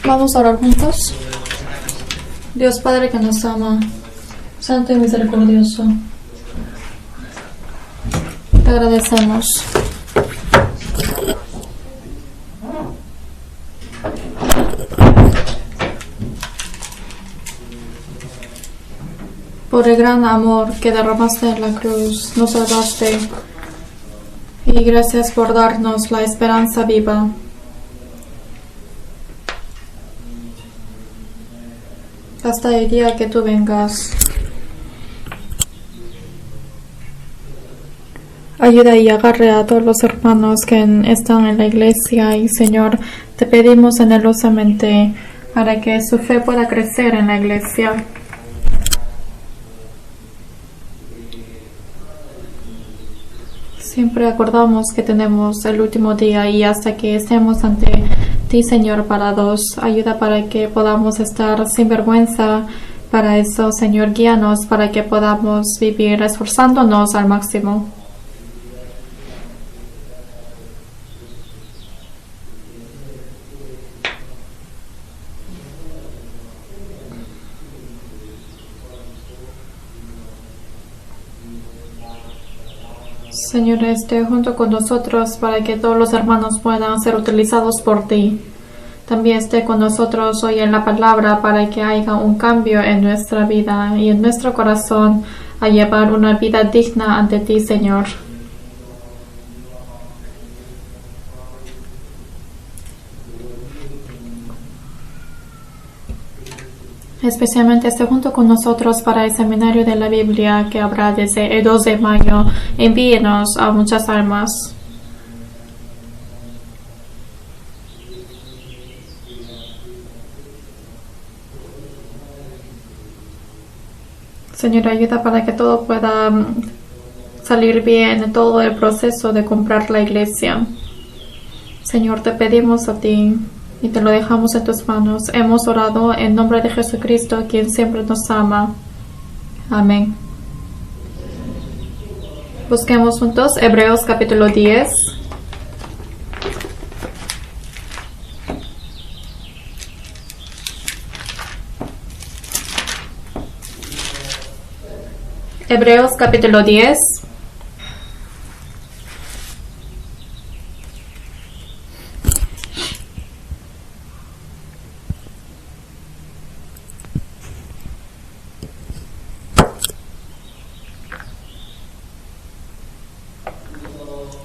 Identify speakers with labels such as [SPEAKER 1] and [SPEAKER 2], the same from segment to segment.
[SPEAKER 1] Vamos a orar juntos. Dios Padre que nos ama, Santo y misericordioso, te agradecemos por el gran amor que derramaste en la cruz, nos salvaste, y gracias por darnos la esperanza viva. Hasta el día que tú vengas. Ayuda y agarre a todos los hermanos que están en la iglesia, y Señor, te pedimos anhelosamente para que su fe pueda crecer en la iglesia. Siempre acordamos que tenemos el último día, y hasta que estemos ante ti, Señor, parados, ayuda para que podamos estar sin vergüenza. Para eso, Señor, guíanos para que podamos vivir esforzándonos al máximo. Señor, esté junto con nosotros para que todos los hermanos puedan ser utilizados por ti. También esté con nosotros hoy en la palabra para que haya un cambio en nuestra vida y en nuestro corazón a llevar una vida digna ante ti, Señor. Especialmente esté junto con nosotros para el seminario de la Biblia que habrá desde el 2 de mayo. Envíenos a muchas almas. Señor, ayuda para que todo pueda salir bien en todo el proceso de comprar la iglesia. Señor, te pedimos a ti y te lo dejamos en tus manos. Hemos orado en nombre de Jesucristo, quien siempre nos ama. Amén. Busquemos juntos Hebreos capítulo 10. Hebreos capítulo 10.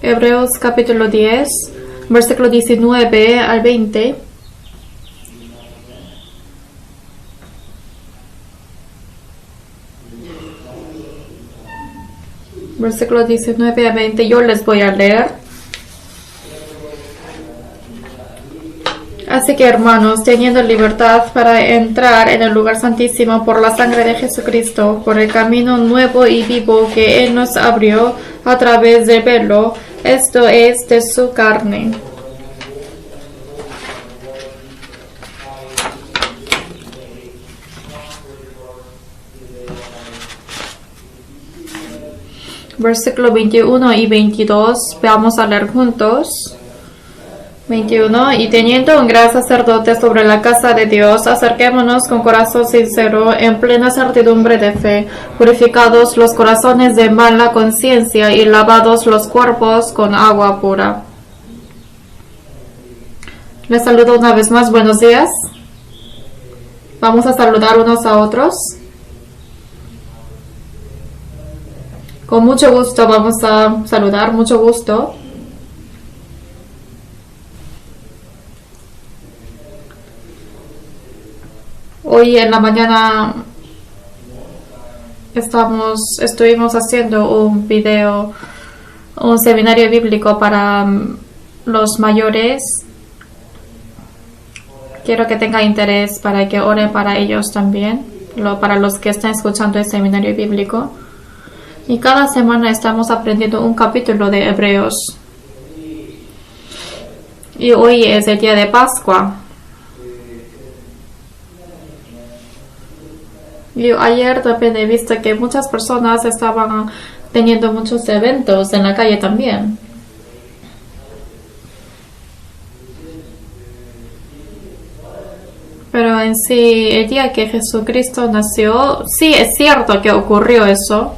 [SPEAKER 1] Hebreos capítulo 10, versículo 19 al 20. Versículo 19 a 20, yo les voy a leer. Así que, hermanos, teniendo libertad para entrar en el lugar santísimo por la sangre de Jesucristo, por el camino nuevo y vivo que Él nos abrió a través del velo, esto es de su carne. Versículo 21 y 22, vamos a leer juntos. 21. Y teniendo un gran sacerdote sobre la casa de Dios, acerquémonos con corazón sincero, en plena certidumbre de fe, purificados los corazones de mala conciencia y lavados los cuerpos con agua pura. Les saludo una vez más, buenos días. Vamos a saludar unos a otros. Con mucho gusto vamos a saludar, mucho gusto. Hoy en la mañana estuvimos haciendo un video, un seminario bíblico para los mayores. Quiero que tenga interés para que oren para ellos también, para los que están escuchando el seminario bíblico. Y cada semana estamos aprendiendo un capítulo de Hebreos. Y hoy es el día de Pascua. Y ayer también he visto que muchas personas estaban teniendo muchos eventos en la calle también. Pero en sí, el día que Jesucristo nació, sí es cierto que ocurrió eso.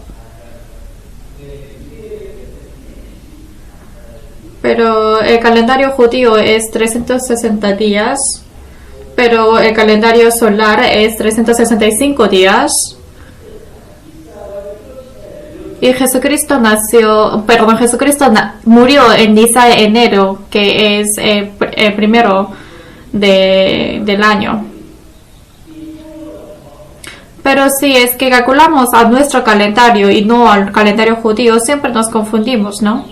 [SPEAKER 1] Pero el calendario judío es 360 días, pero el calendario solar es 365 días. Y Jesucristo murió en 10 de enero, que es el primero del año. Pero si es que calculamos a nuestro calendario y no al calendario judío, siempre nos confundimos, ¿no?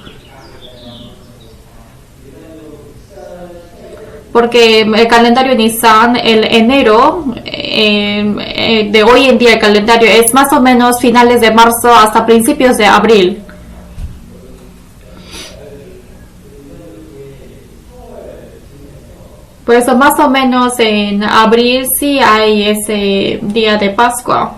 [SPEAKER 1] Porque el calendario Nisan, el enero de hoy en día, el calendario es más o menos finales de marzo hasta principios de abril. Por eso más o menos en abril sí hay ese día de Pascua.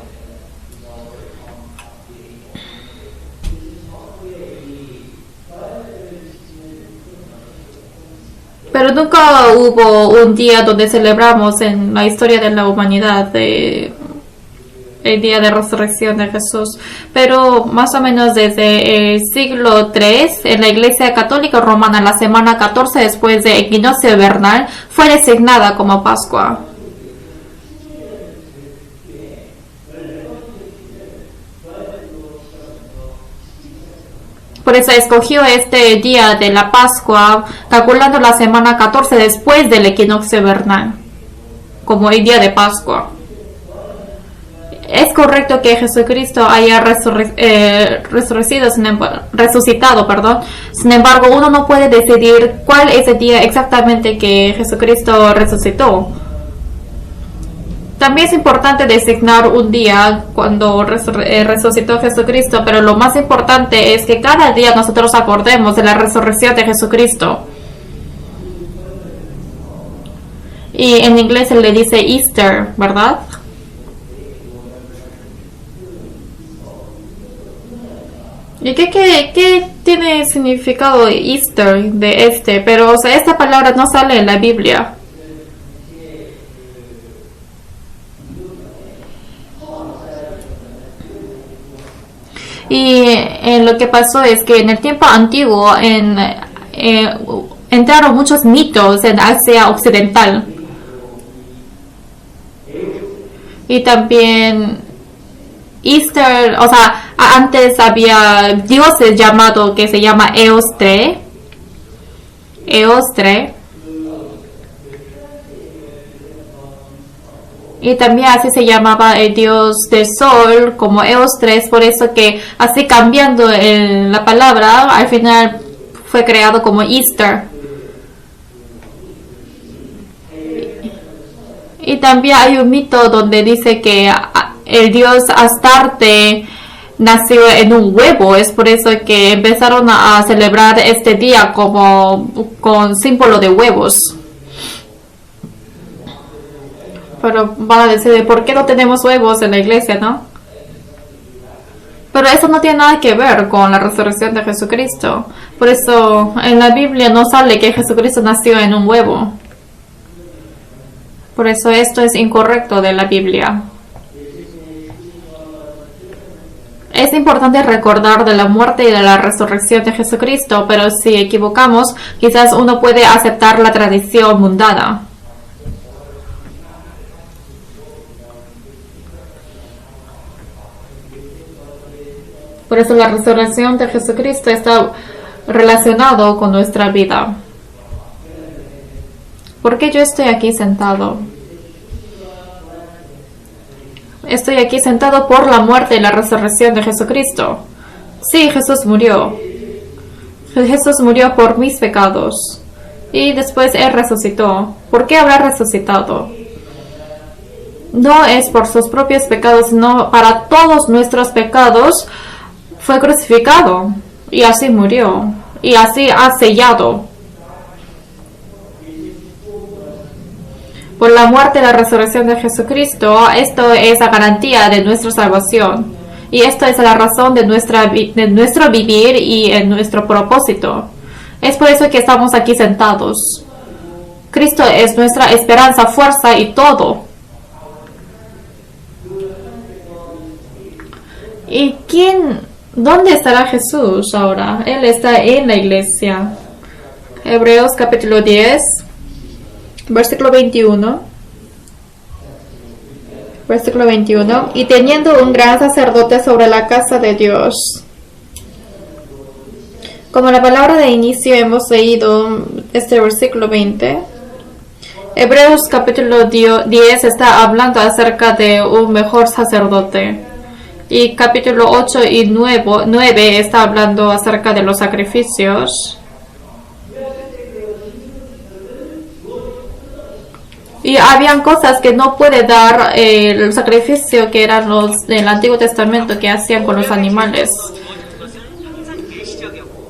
[SPEAKER 1] Pero nunca hubo un día donde celebramos en la historia de la humanidad el día de resurrección de Jesús. Pero más o menos desde el siglo III, en la Iglesia Católica Romana, la semana 14 después de equinoccio vernal, fue designada como Pascua. Por eso escogió este día de la Pascua, calculando la semana 14 después del equinoccio vernal, como el día de Pascua. Es correcto que Jesucristo haya resucitado. Sin embargo, uno no puede decidir cuál es el día exactamente que Jesucristo resucitó. También es importante designar un día cuando resucitó Jesucristo, pero lo más importante es que cada día nosotros acordemos de la resurrección de Jesucristo. Y en inglés se le dice Easter, ¿verdad? ¿Y qué tiene significado Easter de este? Pero, o sea, esta palabra no sale en la Biblia. Y lo que pasó es que en el tiempo antiguo entraron muchos mitos en Asia Occidental. Y también Easter, o sea, antes había dioses llamados que se llama Eostre. Y también así se llamaba el dios del sol, como Eostre, por eso que así cambiando la palabra, al final fue creado como Easter. Y también hay un mito donde dice que el dios Astarte nació en un huevo, es por eso que empezaron a celebrar este día como con símbolo de huevos. Pero van a decir, ¿por qué no tenemos huevos en la iglesia, no? Pero eso no tiene nada que ver con la resurrección de Jesucristo. Por eso en la Biblia no sale que Jesucristo nació en un huevo. Por eso esto es incorrecto de la Biblia. Es importante recordar de la muerte y de la resurrección de Jesucristo, pero si equivocamos, quizás uno puede aceptar la tradición mundana. Por eso la resurrección de Jesucristo está relacionado con nuestra vida. ¿Por qué yo estoy aquí sentado? Estoy aquí sentado por la muerte y la resurrección de Jesucristo. Sí, Jesús murió. Jesús murió por mis pecados. Y después Él resucitó. ¿Por qué habrá resucitado? No es por sus propios pecados, sino para todos nuestros pecados. Fue crucificado y así murió y así ha sellado. Por la muerte y la resurrección de Jesucristo, esto es la garantía de nuestra salvación y esto es la razón de nuestro vivir y en nuestro propósito. Es por eso que estamos aquí sentados. Cristo es nuestra esperanza, fuerza y todo. ¿Y dónde estará Jesús ahora? Él está en la iglesia. Hebreos capítulo 10, versículo 21. Versículo 21. Y teniendo un gran sacerdote sobre la casa de Dios. Como la palabra de inicio hemos leído este versículo 20. Hebreos capítulo 10 está hablando acerca de un mejor sacerdote. Y capítulo 8 y 9 está hablando acerca de los sacrificios. Y habían cosas que no puede dar el sacrificio que eran los del Antiguo Testamento que hacían con los animales.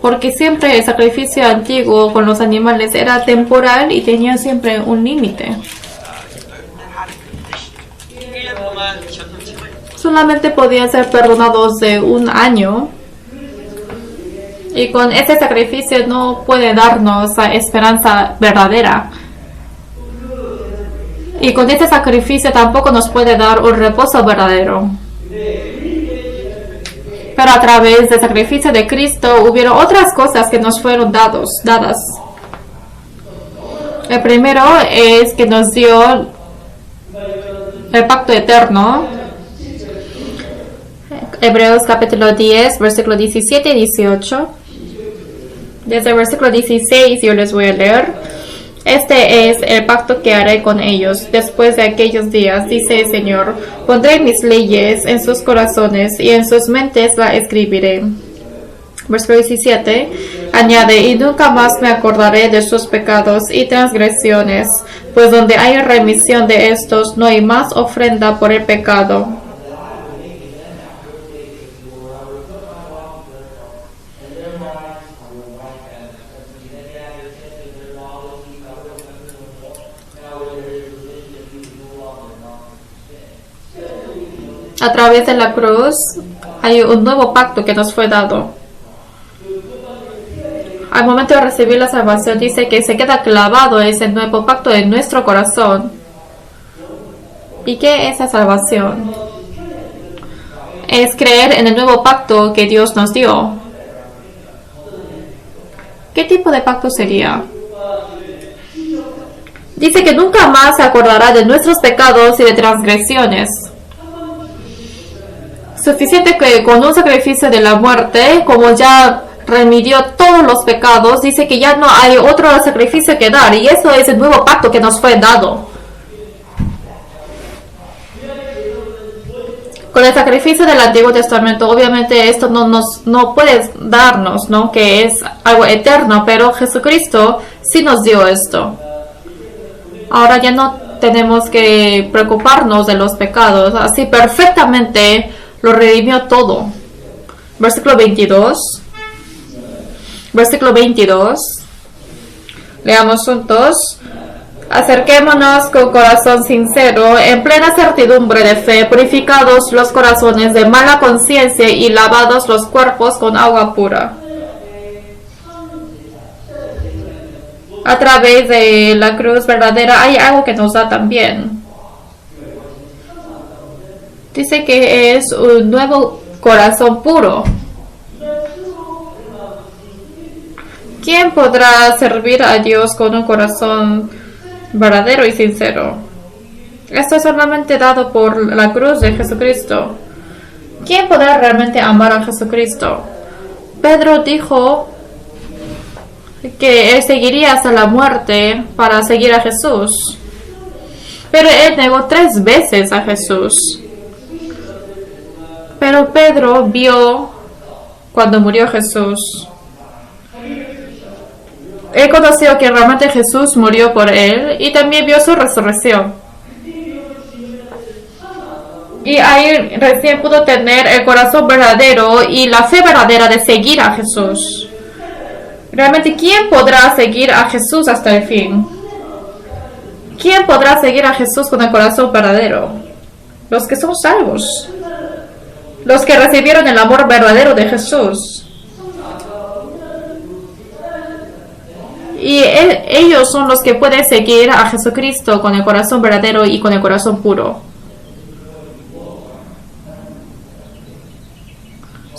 [SPEAKER 1] Porque siempre el sacrificio antiguo con los animales era temporal y tenía siempre un límite. Solamente podían ser perdonados de un año. Y con ese sacrificio no puede darnos la esperanza verdadera. Y con este sacrificio tampoco nos puede dar un reposo verdadero. Pero a través del sacrificio de Cristo hubieron otras cosas que nos fueron dadas. El primero es que nos dio el pacto eterno. Hebreos capítulo 10, versículo 17 y 18. Desde el versículo 16 yo les voy a leer. Este es el pacto que haré con ellos después de aquellos días, dice el Señor. Pondré mis leyes en sus corazones y en sus mentes las escribiré. Versículo 17 añade, y nunca más me acordaré de sus pecados y transgresiones, pues donde hay remisión de estos no hay más ofrenda por el pecado. A través de la cruz hay un nuevo pacto que nos fue dado. Al momento de recibir la salvación dice que se queda clavado ese nuevo pacto en nuestro corazón. ¿Y qué es esa salvación? Es creer en el nuevo pacto que Dios nos dio. ¿Qué tipo de pacto sería? Dice que nunca más se acordará de nuestros pecados y de transgresiones. Suficiente que con un sacrificio de la muerte, como ya remitió todos los pecados, dice que ya no hay otro sacrificio que dar, y eso es el nuevo pacto que nos fue dado. Con el sacrificio del Antiguo Testamento, obviamente esto no puede darnos, ¿no? Que es algo eterno, pero Jesucristo sí nos dio esto. Ahora ya no tenemos que preocuparnos de los pecados, así perfectamente lo redimió todo. Versículo 22. Versículo 22. Leamos juntos. Acerquémonos con corazón sincero, en plena certidumbre de fe, purificados los corazones de mala conciencia y lavados los cuerpos con agua pura. A través de la cruz verdadera hay algo que nos da también. Dice que es un nuevo corazón puro. ¿Quién podrá servir a Dios con un corazón verdadero y sincero? Esto es solamente dado por la cruz de Jesucristo. ¿Quién podrá realmente amar a Jesucristo? Pedro dijo que él seguiría hasta la muerte para seguir a Jesús. Pero él negó 3 veces a Jesús. Pero Pedro vio cuando murió Jesús. Él conoció que realmente Jesús murió por él y también vio su resurrección. Y ahí recién pudo tener el corazón verdadero y la fe verdadera de seguir a Jesús. Realmente, ¿quién podrá seguir a Jesús hasta el fin? ¿Quién podrá seguir a Jesús con el corazón verdadero? Los que son salvos. Los que recibieron el amor verdadero de Jesús. Y ellos son los que pueden seguir a Jesucristo con el corazón verdadero y con el corazón puro.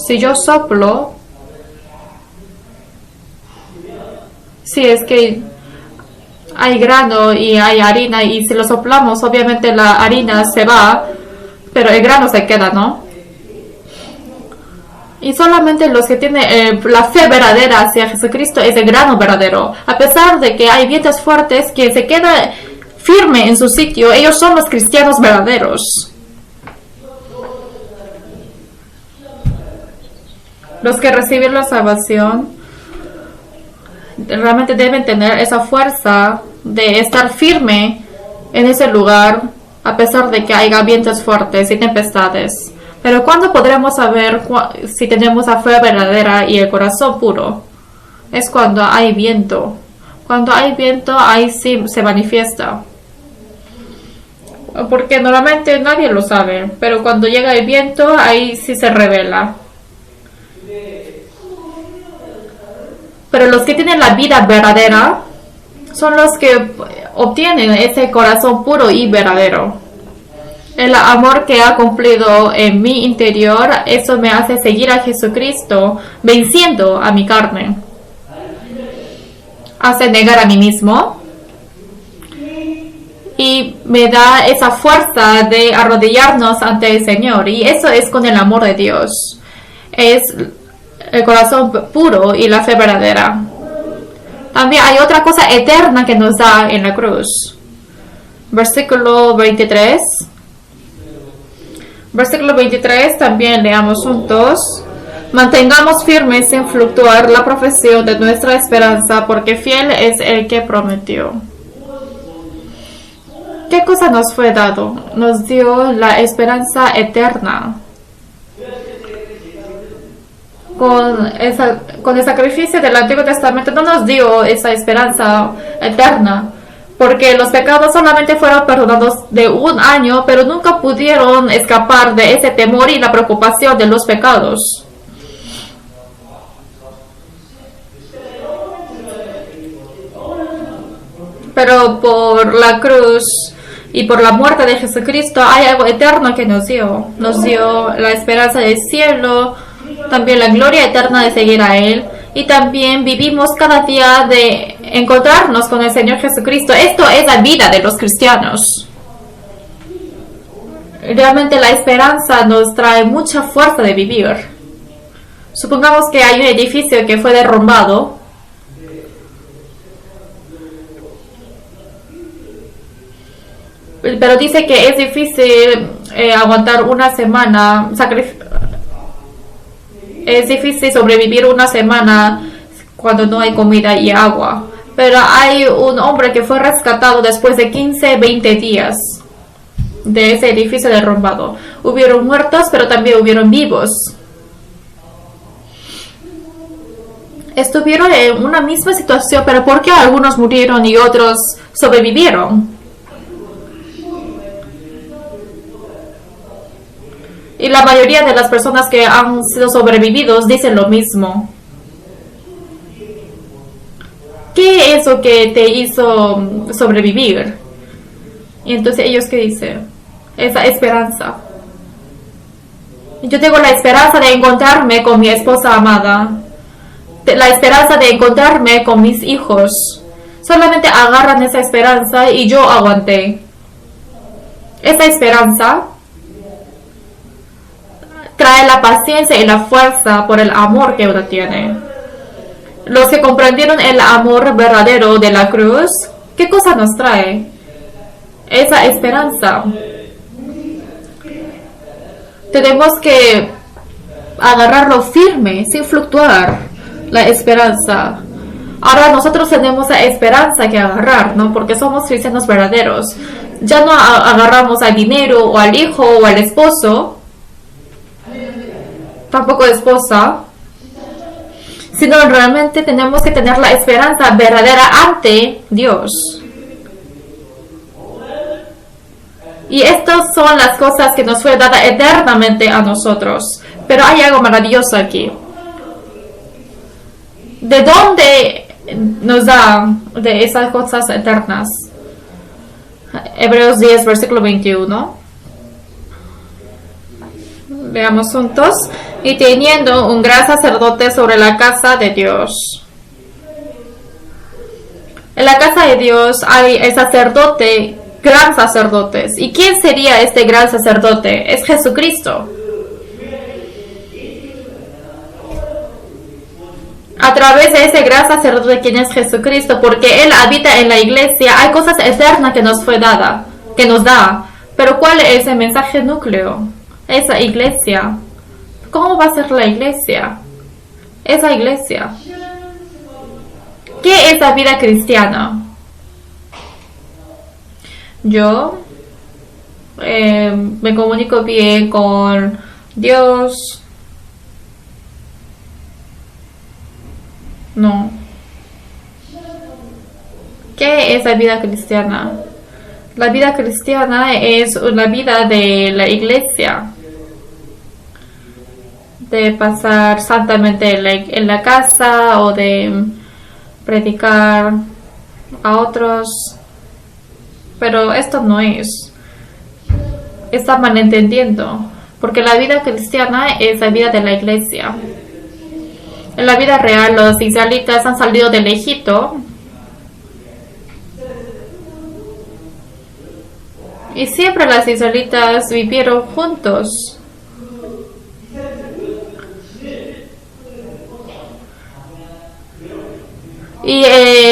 [SPEAKER 1] Si yo soplo, si es que hay grano y hay harina y si lo soplamos, obviamente la harina se va, pero el grano se queda, ¿no? Y solamente los que tienen la fe verdadera hacia Jesucristo es el grano verdadero. A pesar de que hay vientos fuertes, quien se queda firme en su sitio, ellos son los cristianos verdaderos. Los que reciben la salvación realmente deben tener esa fuerza de estar firme en ese lugar a pesar de que haya vientos fuertes y tempestades. Pero ¿cuándo podremos saber si tenemos la fe verdadera y el corazón puro? Es cuando hay viento. Cuando hay viento, ahí sí se manifiesta. Porque normalmente nadie lo sabe, pero cuando llega el viento, ahí sí se revela. Pero los que tienen la vida verdadera son los que obtienen ese corazón puro y verdadero. El amor que ha cumplido en mi interior, eso me hace seguir a Jesucristo, venciendo a mi carne. Hace negar a mí mismo y me da esa fuerza de arrodillarnos ante el Señor. Y eso es con el amor de Dios. Es el corazón puro y la fe verdadera. También hay otra cosa eterna que nos da en la cruz. Versículo 23. Versículo 23 también leamos juntos. Mantengamos firmes sin fluctuar la profesión de nuestra esperanza, porque fiel es el que prometió. ¿Qué cosa nos fue dado? Nos dio la esperanza eterna. Con el sacrificio del Antiguo Testamento no nos dio esa esperanza eterna, porque los pecados solamente fueron perdonados de un año, pero nunca pudieron escapar de ese temor y la preocupación de los pecados. Pero por la cruz y por la muerte de Jesucristo hay algo eterno que nos dio. Nos dio la esperanza del cielo, también la gloria eterna de seguir a Él. Y también vivimos cada día de encontrarnos con el Señor Jesucristo. Esto es la vida de los cristianos. Realmente la esperanza nos trae mucha fuerza de vivir. Supongamos que hay un edificio que fue derrumbado. Pero dice que es difícil aguantar una semana, es difícil sobrevivir una semana cuando no hay comida y agua. Pero hay un hombre que fue rescatado después de 15, 20 días de ese edificio derrumbado. Hubieron muertos, pero también hubieron vivos. Estuvieron en una misma situación, pero ¿por qué algunos murieron y otros sobrevivieron? Y la mayoría de las personas que han sido sobrevividos dicen lo mismo. ¿Qué es lo que te hizo sobrevivir? Y entonces ellos, ¿qué dicen? Esa esperanza. Yo tengo la esperanza de encontrarme con mi esposa amada. La esperanza de encontrarme con mis hijos. Solamente agarran esa esperanza y yo aguanté. Esa esperanza trae la paciencia y la fuerza por el amor que uno tiene. Los que comprendieron el amor verdadero de la cruz, ¿qué cosa nos trae? Esa esperanza. Tenemos que agarrarlo firme, sin fluctuar, la esperanza. Ahora nosotros tenemos la esperanza que agarrar, ¿no? Porque somos cristianos verdaderos. Ya no agarramos al dinero o al hijo o al esposo, tampoco esposa, sino realmente tenemos que tener la esperanza verdadera ante Dios. Y estas son las cosas que nos fue dada eternamente a nosotros. Pero hay algo maravilloso aquí. ¿De dónde nos da de esas cosas eternas? Hebreos 10, versículo 21. Leamos juntos. Y teniendo un gran sacerdote sobre la casa de Dios. En la casa de Dios hay el sacerdote, gran sacerdotes. ¿Y quién sería este gran sacerdote? Es Jesucristo. A través de ese gran sacerdote, quien es Jesucristo, porque Él habita en la iglesia, hay cosas eternas que nos fue dada, que nos da. Pero ¿cuál es el mensaje núcleo? Esa iglesia. ¿Cómo va a ser la iglesia? Esa iglesia. ¿Qué es la vida cristiana? Yo me comunico bien con Dios. No. ¿Qué es la vida cristiana? La vida cristiana es una vida de la iglesia. De pasar santamente en la casa o de predicar a otros. Pero esto no es. Está malentendiendo. Porque la vida cristiana es la vida de la iglesia. En la vida real, los israelitas han salido del Egipto. Y siempre las israelitas vivieron juntos. Y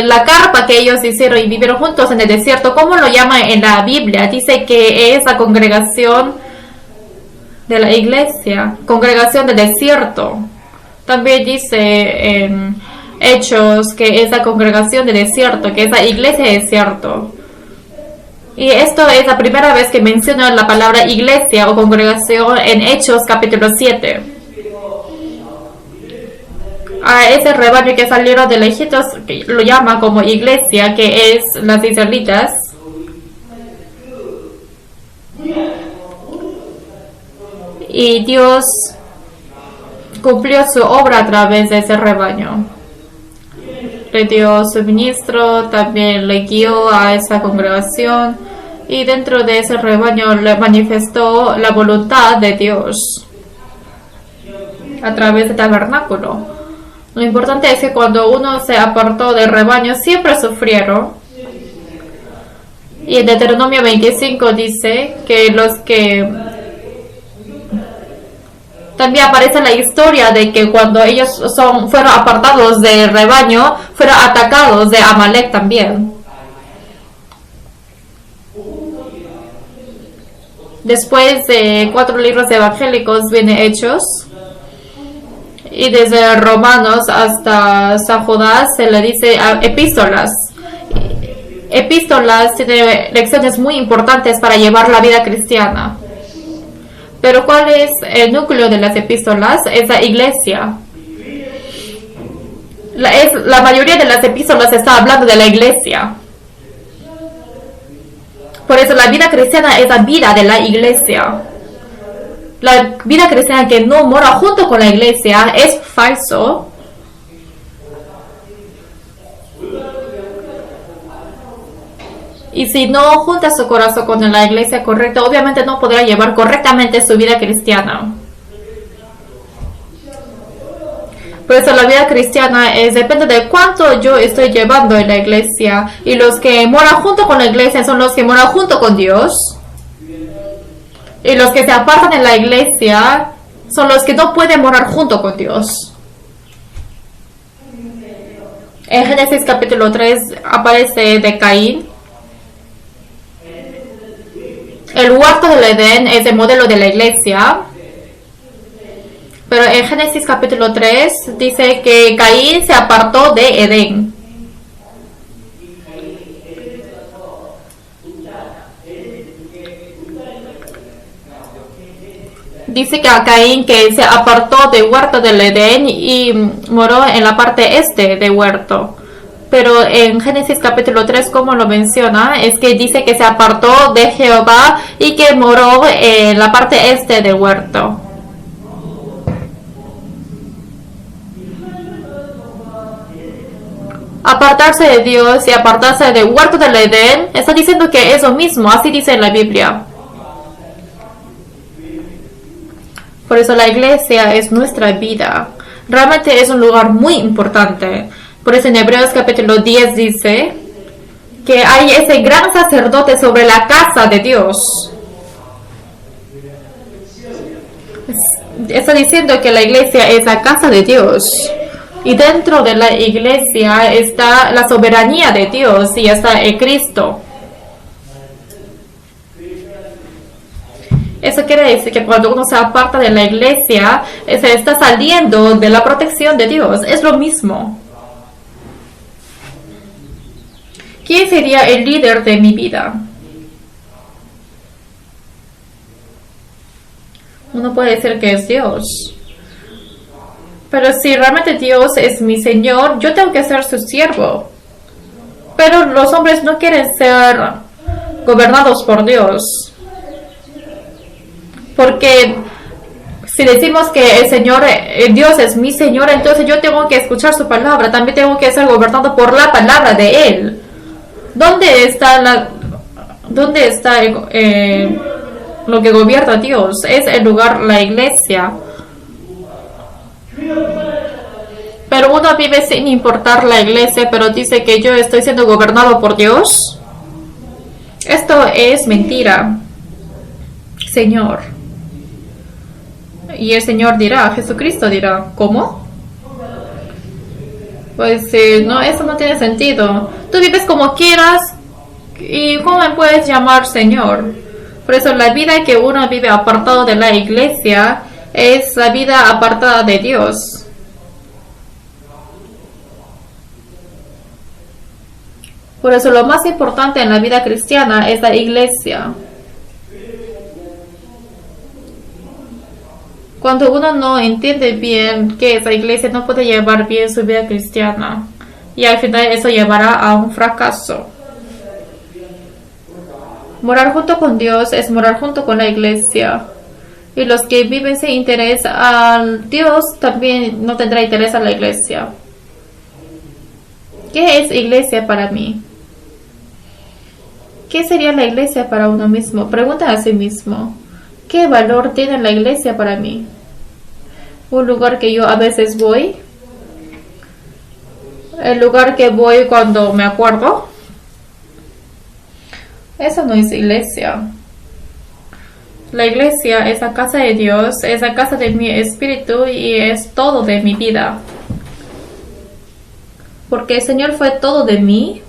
[SPEAKER 1] la carpa que ellos hicieron y vivieron juntos en el desierto, ¿cómo lo llama en la Biblia? Dice que es la congregación de la iglesia, congregación del desierto. También dice en Hechos que es la congregación del desierto, que es la iglesia del desierto. Y esto es la primera vez que menciona la palabra iglesia o congregación en Hechos capítulo 7. A ese rebaño que salieron del Egipto lo llama como iglesia, que es las israelitas. Y Dios cumplió su obra a través de ese rebaño. Le dio suministro, también le guió a esa congregación y dentro de ese rebaño le manifestó la voluntad de Dios a través del tabernáculo. Lo importante es que cuando uno se apartó del rebaño siempre sufrieron. Y en Deuteronomio 25 dice que los que... También aparece la historia de que cuando ellos fueron apartados del rebaño, fueron atacados de Amalek también. Después de 4 libros evangélicos viene Hechos. Y desde Romanos hasta San Judas se le dice epístolas. Epístolas tiene lecciones muy importantes para llevar la vida cristiana. Pero ¿cuál es el núcleo de las epístolas? Es la iglesia. La mayoría de las epístolas está hablando de la iglesia. Por eso la vida cristiana es la vida de la iglesia. La vida cristiana que no mora junto con la iglesia es falso. Y si no junta su corazón con la iglesia correcta, obviamente no podrá llevar correctamente su vida cristiana. Por eso la vida cristiana depende de cuánto yo estoy llevando en la iglesia. Y los que moran junto con la iglesia son los que moran junto con Dios. Y los que se apartan en la iglesia son los que no pueden morar junto con Dios. En Génesis capítulo 3 aparece de Caín. El huerto del Edén es el modelo de la iglesia. Pero en Génesis capítulo 3 dice que Caín se apartó de Edén. Dice que a Caín que se apartó del huerto del Edén y moró en la parte este del huerto. Pero en Génesis capítulo 3, como lo menciona, es que dice que se apartó de Jehová y que moró en la parte este del huerto. Apartarse de Dios y apartarse del huerto del Edén, está diciendo que es lo mismo, así dice en la Biblia. Por eso la iglesia es nuestra vida. Realmente es un lugar muy importante. Por eso en Hebreos capítulo 10 dice que hay ese gran sacerdote sobre la casa de Dios. Está diciendo que la iglesia es la casa de Dios. Y dentro de la iglesia está la soberanía de Dios y está el Cristo. Eso quiere decir que cuando uno se aparta de la iglesia, se está saliendo de la protección de Dios. Es lo mismo. ¿Quién sería el líder de mi vida? Uno puede decir que es Dios. Pero si realmente Dios es mi Señor, yo tengo que ser su siervo. Pero los hombres no quieren ser gobernados por Dios. Porque si decimos que el Señor, Dios es mi Señor, entonces yo tengo que escuchar su palabra. También tengo que ser gobernado por la palabra de Él. ¿Dónde está lo que gobierna Dios? Es el lugar, la iglesia. Pero uno vive sin importar la iglesia, pero dice que yo estoy siendo gobernado por Dios. Esto es mentira, Señor. Y el Señor dirá, Jesucristo dirá, ¿cómo? Pues no, eso no tiene sentido. Tú vives como quieras y ¿cómo me puedes llamar Señor? Por eso la vida que uno vive apartado de la iglesia es la vida apartada de Dios. Por eso lo más importante en la vida cristiana es la iglesia. Cuando uno no entiende bien qué es la iglesia, no puede llevar bien su vida cristiana. Y al final eso llevará a un fracaso. Morar junto con Dios es morar junto con la iglesia. Y los que viven sin interés a Dios también no tendrán interés a la iglesia. ¿Qué es iglesia para mí? ¿Qué sería la iglesia para uno mismo? Pregunta a sí mismo. ¿Qué valor tiene la iglesia para mí? Un lugar que yo a veces voy. El lugar que voy cuando me acuerdo. Eso no es iglesia. La iglesia es la casa de Dios, es la casa de mi espíritu y es todo de mi vida. Porque el Señor fue todo de mí.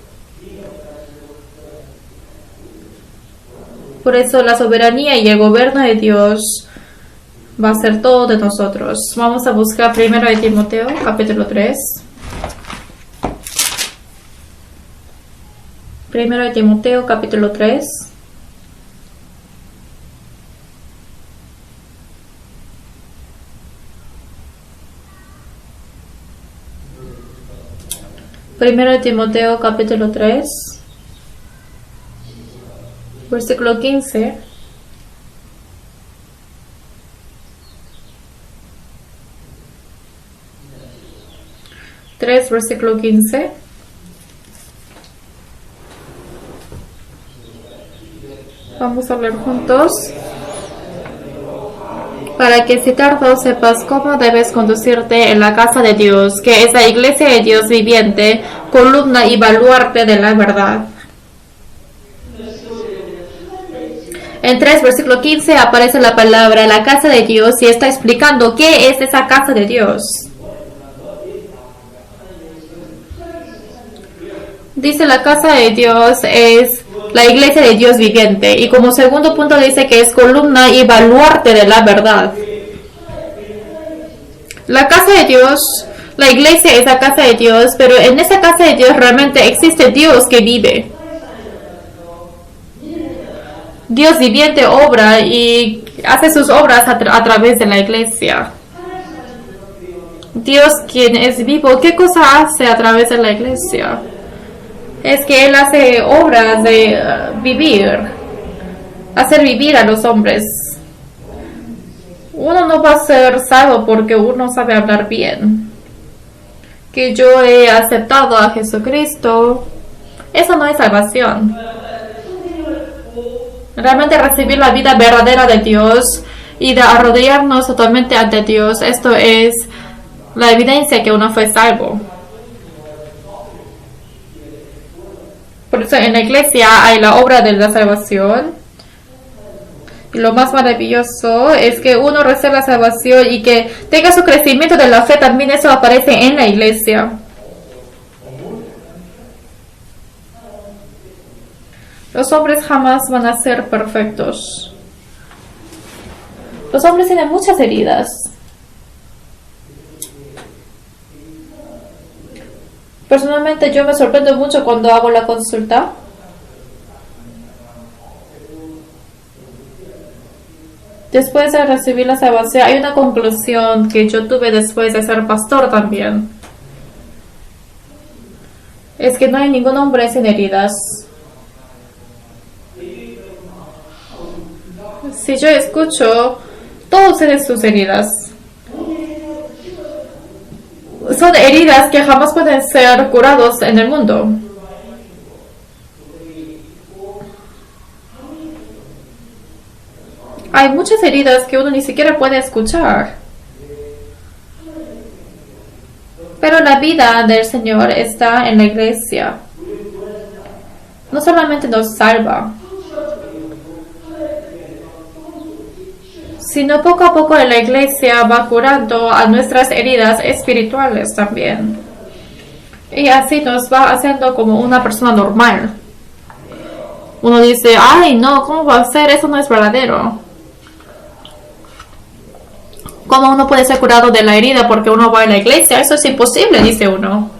[SPEAKER 1] Por eso la soberanía y el gobierno de Dios va a ser todo de nosotros. Vamos a buscar 1 de Timoteo, capítulo 3. 1 de Timoteo, capítulo 3. Primero de Timoteo, capítulo 3. Versículo 15. Versículo 15. Vamos a leer juntos. Para que si tardo sepas cómo debes conducirte en la casa de Dios, que es la iglesia de Dios viviente, columna y baluarte de la verdad. En 3, versículo 15 aparece la palabra la casa de Dios y está explicando qué es esa casa de Dios. Dice la casa de Dios es la iglesia de Dios viviente y como segundo punto dice que es columna y baluarte de la verdad. La casa de Dios, la iglesia es la casa de Dios, pero en esa casa de Dios realmente existe Dios que vive. Dios viviente obra y hace sus obras a través de la iglesia. Dios quien es vivo, ¿qué cosa hace a través de la iglesia? Es que Él hace obras de vivir, hacer vivir a los hombres. Uno no va a ser salvo porque uno sabe hablar bien. Que yo he aceptado a Jesucristo, eso no es salvación. Realmente recibir la vida verdadera de Dios y de arrodillarnos totalmente ante Dios. Esto es la evidencia que uno fue salvo. Por eso en la iglesia hay la obra de la salvación. Y lo más maravilloso es que uno recibe la salvación y que tenga su crecimiento de la fe. También eso aparece en la iglesia. Los hombres jamás van a ser perfectos. Los hombres tienen muchas heridas. Personalmente yo me sorprendo mucho cuando hago la consulta. Después de recibir la salvación, hay una conclusión que yo tuve después de ser pastor también. Es que no hay ningún hombre sin heridas. Si yo escucho, todos tienen sus heridas. Son heridas que jamás pueden ser curados en el mundo. Hay muchas heridas que uno ni siquiera puede escuchar. Pero la vida del Señor está en la iglesia. No solamente nos salva, sino poco a poco la iglesia va curando a nuestras heridas espirituales también. Y así nos va haciendo como una persona normal. Uno dice, ay no, ¿cómo va a ser? Eso no es verdadero. ¿Cómo uno puede ser curado de la herida porque uno va a la iglesia? Eso es imposible, dice uno.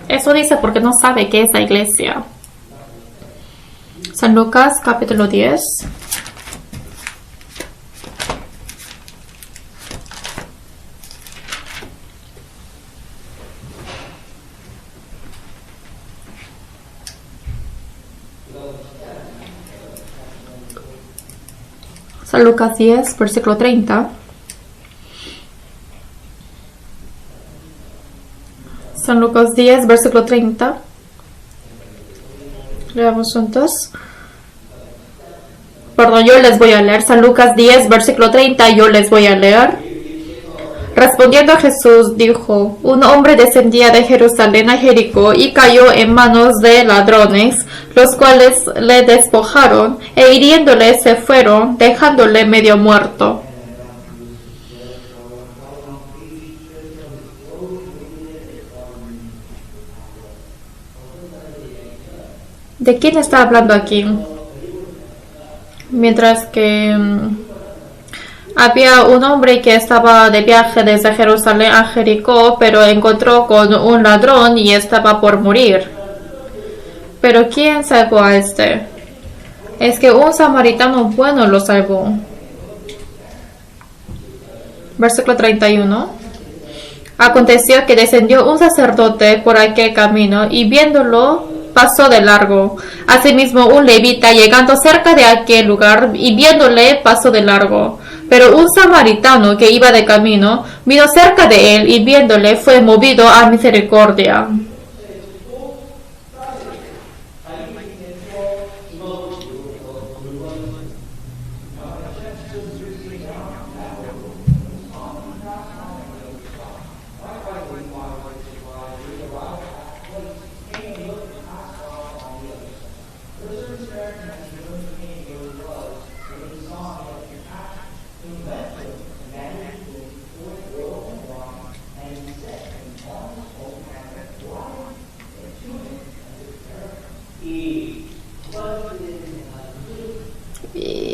[SPEAKER 1] Eso dice porque no sabe qué es la iglesia. San Lucas capítulo 10. San Lucas 10, versículo 30. San Lucas 10, versículo 30. Leamos juntos. Perdón, yo les voy a leer. San Lucas 10, versículo 30, yo les voy a leer. Respondiendo Jesús dijo, un hombre descendía de Jerusalén a Jericó y cayó en manos de ladrones, los cuales le despojaron e hiriéndole se fueron, dejándole medio muerto. ¿De quién está hablando aquí? Mientras que había un hombre que estaba de viaje desde Jerusalén a Jericó, pero encontró con un ladrón y estaba por morir. Pero ¿quién salvó a este? Es que un samaritano bueno lo salvó. Versículo 31. Aconteció que descendió un sacerdote por aquel camino y viéndolo pasó de largo. Asimismo un levita llegando cerca de aquel lugar y viéndole pasó de largo. Pero un samaritano que iba de camino vino cerca de él y viéndole fue movido a misericordia.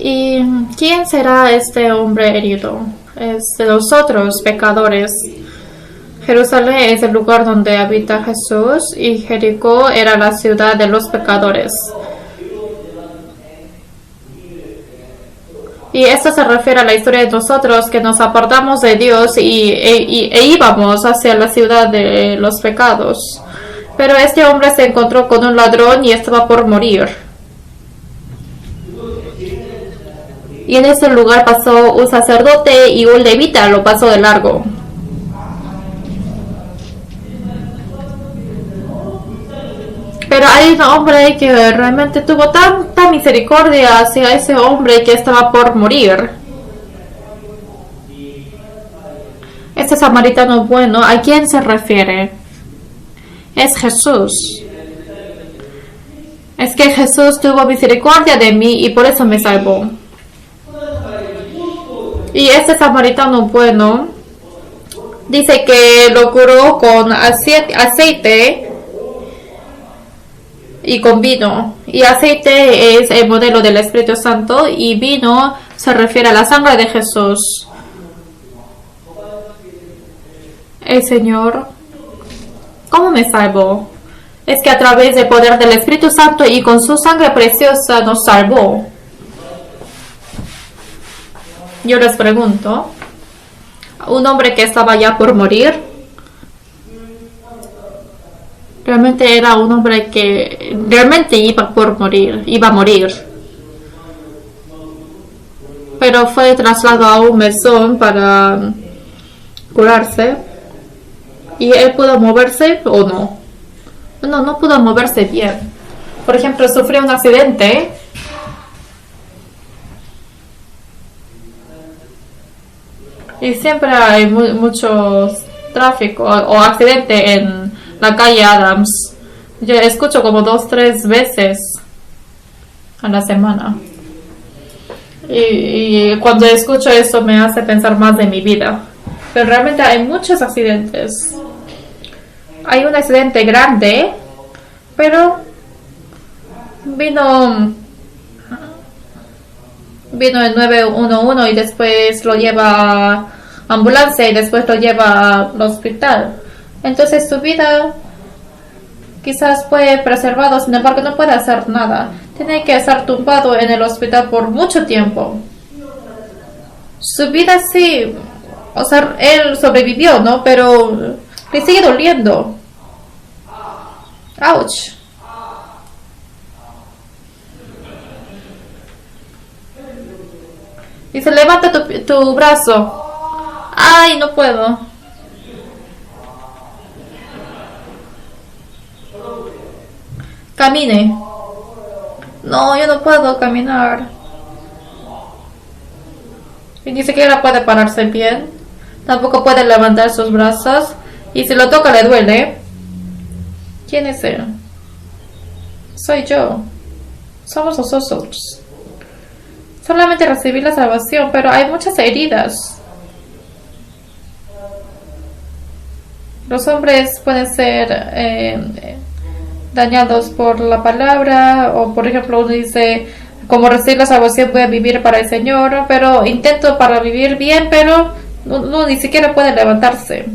[SPEAKER 1] ¿Y quién será este hombre herido? Es de los otros pecadores. Jerusalén es el lugar donde habita Jesús y Jericó era la ciudad de los pecadores. Y esto se refiere a la historia de nosotros que nos apartamos de Dios e íbamos hacia la ciudad de los pecados. Pero este hombre se encontró con un ladrón y estaba por morir. Y en ese lugar pasó un sacerdote y un levita lo pasó de largo. Pero hay un hombre que realmente tuvo tanta misericordia hacia ese hombre que estaba por morir. Este samaritano bueno, ¿a quién se refiere? Es Jesús. Es que Jesús tuvo misericordia de mí y por eso me salvó. Y este samaritano bueno dice que lo curó con aceite y con vino. Y aceite es el modelo del Espíritu Santo y vino se refiere a la sangre de Jesús. El Señor, ¿cómo me salvó? Es que a través del poder del Espíritu Santo y con su sangre preciosa nos salvó. Yo les pregunto, un hombre que estaba ya por morir, realmente era un hombre que realmente iba a morir. Pero fue trasladado a un mesón para curarse. ¿Y él pudo moverse o no? No pudo moverse bien. Por ejemplo, sufrió un accidente. Y siempre hay mucho tráfico o accidente en la calle Adams. Yo escucho como 2-3 veces a la semana. Y cuando escucho eso me hace pensar más de mi vida. Pero realmente hay muchos accidentes. Hay un accidente grande, pero vino el 911 y después lo lleva a ambulancia y después lo lleva al hospital. Entonces su vida quizás fue preservado, sin embargo no puede hacer nada. Tiene que estar tumbado en el hospital por mucho tiempo. Su vida sí, o sea, él sobrevivió, ¿no? Pero le sigue doliendo. Ouch. Dice, levanta tu brazo. Ay, no puedo. Camine. No, yo no puedo caminar. Y ni siquiera puede pararse bien. Tampoco puede levantar sus brazos. Y si lo toca le duele. ¿Quién es él? Soy yo. Somos nosotros. Solamente recibí la salvación, pero hay muchas heridas. Los hombres pueden ser dañados por la palabra, o por ejemplo uno dice, como recibí la salvación voy a vivir para el Señor, pero intento para vivir bien, pero no ni siquiera puede levantarse.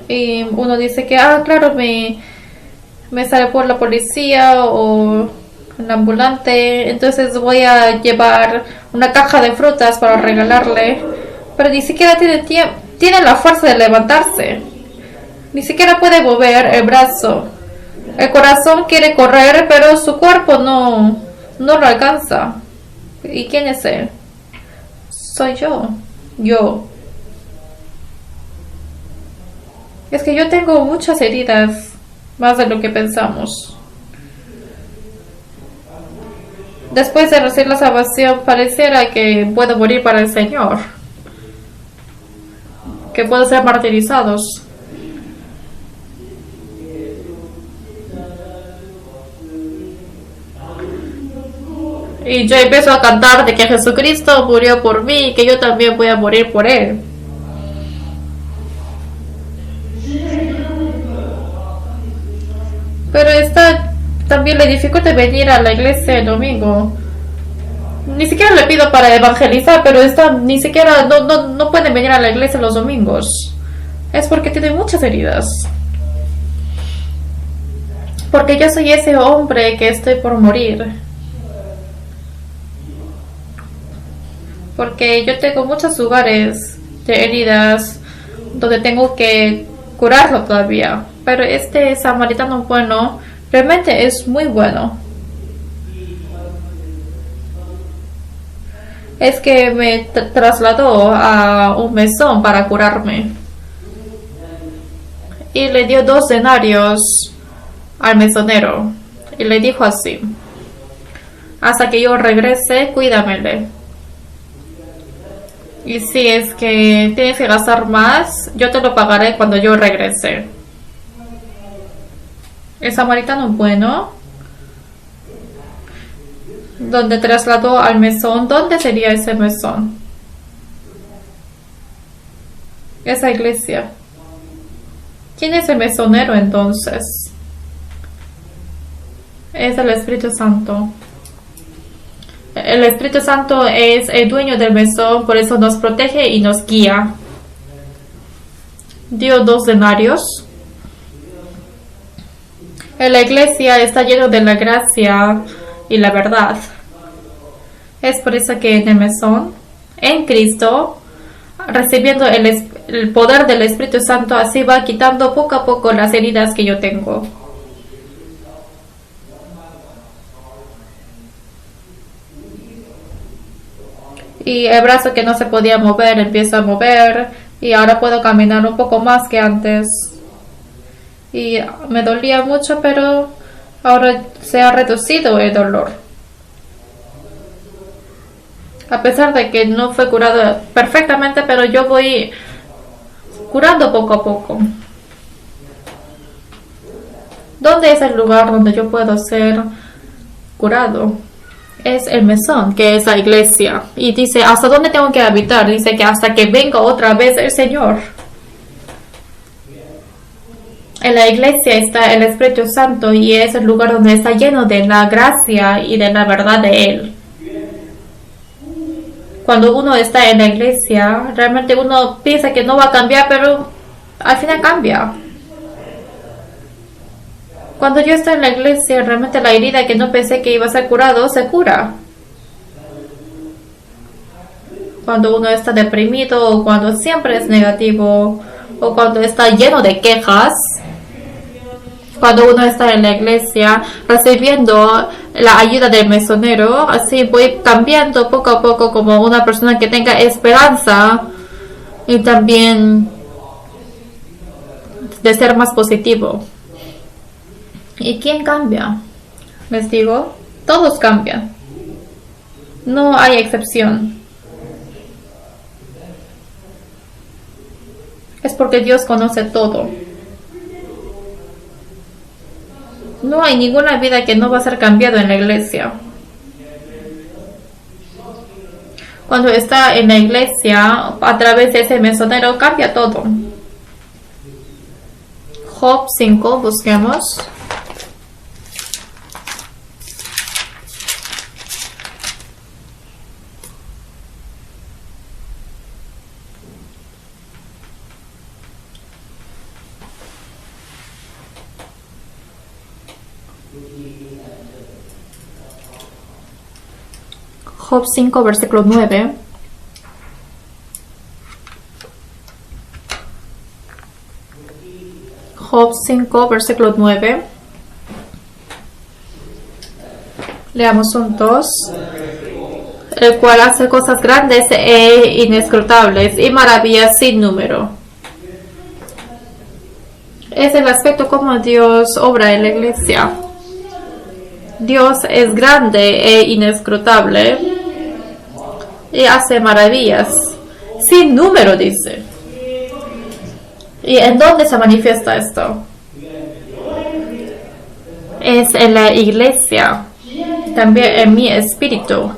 [SPEAKER 1] Y uno dice que, claro, me salvó la policía o el ambulante, entonces voy a llevar una caja de frutas para regalarle, pero ni siquiera tiene la fuerza de levantarse, ni siquiera puede mover el brazo. El corazón quiere correr, pero su cuerpo no lo alcanza. ¿Y quién es él? Soy yo. Es que yo tengo muchas heridas, más de lo que pensamos. Después de recibir la salvación, pareciera que puedo morir para el Señor, que puedo ser martirizados. Y yo empiezo a cantar de que Jesucristo murió por mí y que yo también voy a morir por Él. Pero también le dificulta venir a la iglesia el domingo. Ni siquiera le pido para evangelizar, pero ni siquiera no pueden venir a la iglesia los domingos. Es porque tiene muchas heridas. Porque yo soy ese hombre que estoy por morir. Porque yo tengo muchos lugares de heridas donde tengo que curarlo todavía. Pero este samaritano bueno realmente es muy bueno. Es que me trasladó a un mesón para curarme. y le dio 2 denarios al mesonero y le dijo así: hasta que yo regrese, cuídamele. Y si es que tienes que gastar más, yo te lo pagaré cuando yo regrese. El samaritano bueno, donde trasladó al mesón. ¿Dónde sería ese mesón? Esa iglesia. ¿Quién es el mesonero entonces? Es el Espíritu Santo. El Espíritu Santo es el dueño del mesón, por eso nos protege y nos guía. Dio 2 denarios. En la iglesia está lleno de la gracia y la verdad. Es por eso que en el mesón, en Cristo, recibiendo el poder del Espíritu Santo, así va quitando poco a poco las heridas que yo tengo. Y el brazo que no se podía mover empieza a mover, y ahora puedo caminar un poco más que antes. Y me dolía mucho, pero ahora se ha reducido el dolor. A pesar de que no fue curado perfectamente, pero yo voy curando poco a poco. ¿Dónde es el lugar donde yo puedo ser curado? Es el mesón, que es la iglesia. Y dice, ¿hasta dónde tengo que habitar? Dice que hasta que venga otra vez el Señor. En la iglesia está el Espíritu Santo y es el lugar donde está lleno de la gracia y de la verdad de Él. Cuando uno está en la iglesia, realmente uno piensa que no va a cambiar, pero al final cambia. Cuando yo estoy en la iglesia, realmente la herida que no pensé que iba a ser curado, se cura. Cuando uno está deprimido, o cuando siempre es negativo, o cuando está lleno de quejas, cuando uno está en la iglesia recibiendo la ayuda del mesonero, así voy cambiando poco a poco como una persona que tenga esperanza y también de ser más positivo. ¿Y quién cambia? Les digo, todos cambian. No hay excepción. Es porque Dios conoce todo. No hay ninguna vida que no va a ser cambiado en la iglesia. Cuando está en la iglesia, a través de ese mesonero, cambia todo. Job 5, busquemos. Job 5, versículo 9. Job 5, versículo 9. Leamos juntos. El cual hace cosas grandes e inescrutables y maravillas sin número. Es el aspecto como Dios obra en la iglesia. Dios es grande e inescrutable y hace maravillas sin número, dice. ¿Y en dónde se manifiesta esto? Es en la iglesia, también en mi espíritu.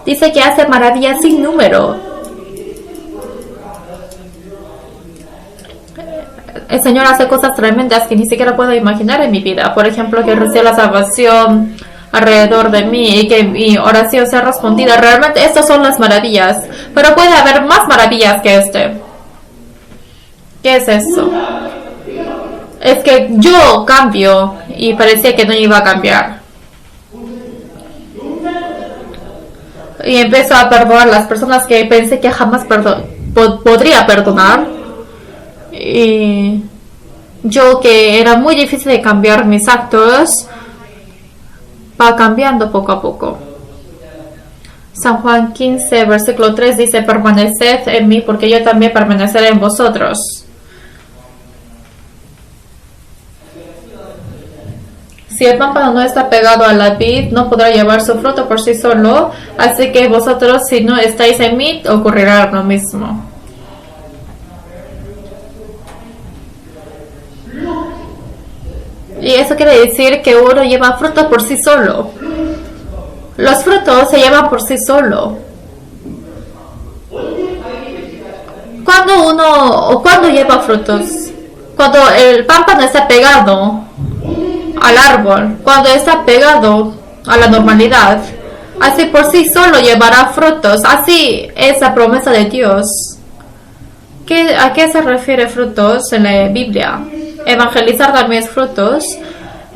[SPEAKER 1] Dice que hace maravillas sin número. El Señor hace cosas tremendas que ni siquiera puedo imaginar en mi vida. Por ejemplo, que reciba la salvación alrededor de mí y que mi oración sea respondida. Realmente estas son las maravillas. Pero puede haber más maravillas que este. ¿Qué es eso? Es que yo cambio y parecía que no iba a cambiar. Y empiezo a perdonar a las personas que pensé que jamás podría perdonar. Y yo, que era muy difícil de cambiar mis actos, va cambiando poco a poco. San Juan 15, versículo 3 dice: permaneced en mí porque yo también permaneceré en vosotros. Si el pámpano no está pegado a la vid, no podrá llevar su fruto por sí solo, así que vosotros, si no estáis en mí, ocurrirá lo mismo. Y eso quiere decir que uno lleva fruto por sí solo. Los frutos se llevan por sí solo. Cuando lleva frutos, cuando el pámpano está pegado al árbol, cuando está pegado a la normalidad, así por sí solo llevará frutos. Así es la promesa de Dios. ¿A qué se refiere frutos en la Biblia? Evangelizar también es frutos.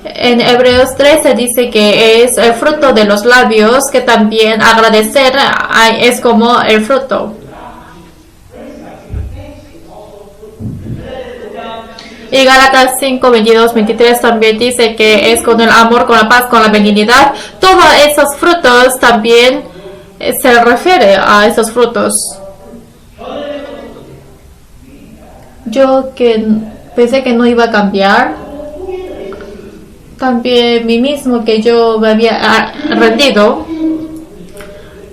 [SPEAKER 1] En Hebreos 13 dice que es el fruto de los labios, que también agradecer es como el fruto. Y Gálatas 5, 22, 23 también dice que es con el amor, con la paz, con la benignidad. Todos esos frutos también se refiere a esos frutos. Yo que pensé que no iba a cambiar, también mí mismo que yo me había rendido,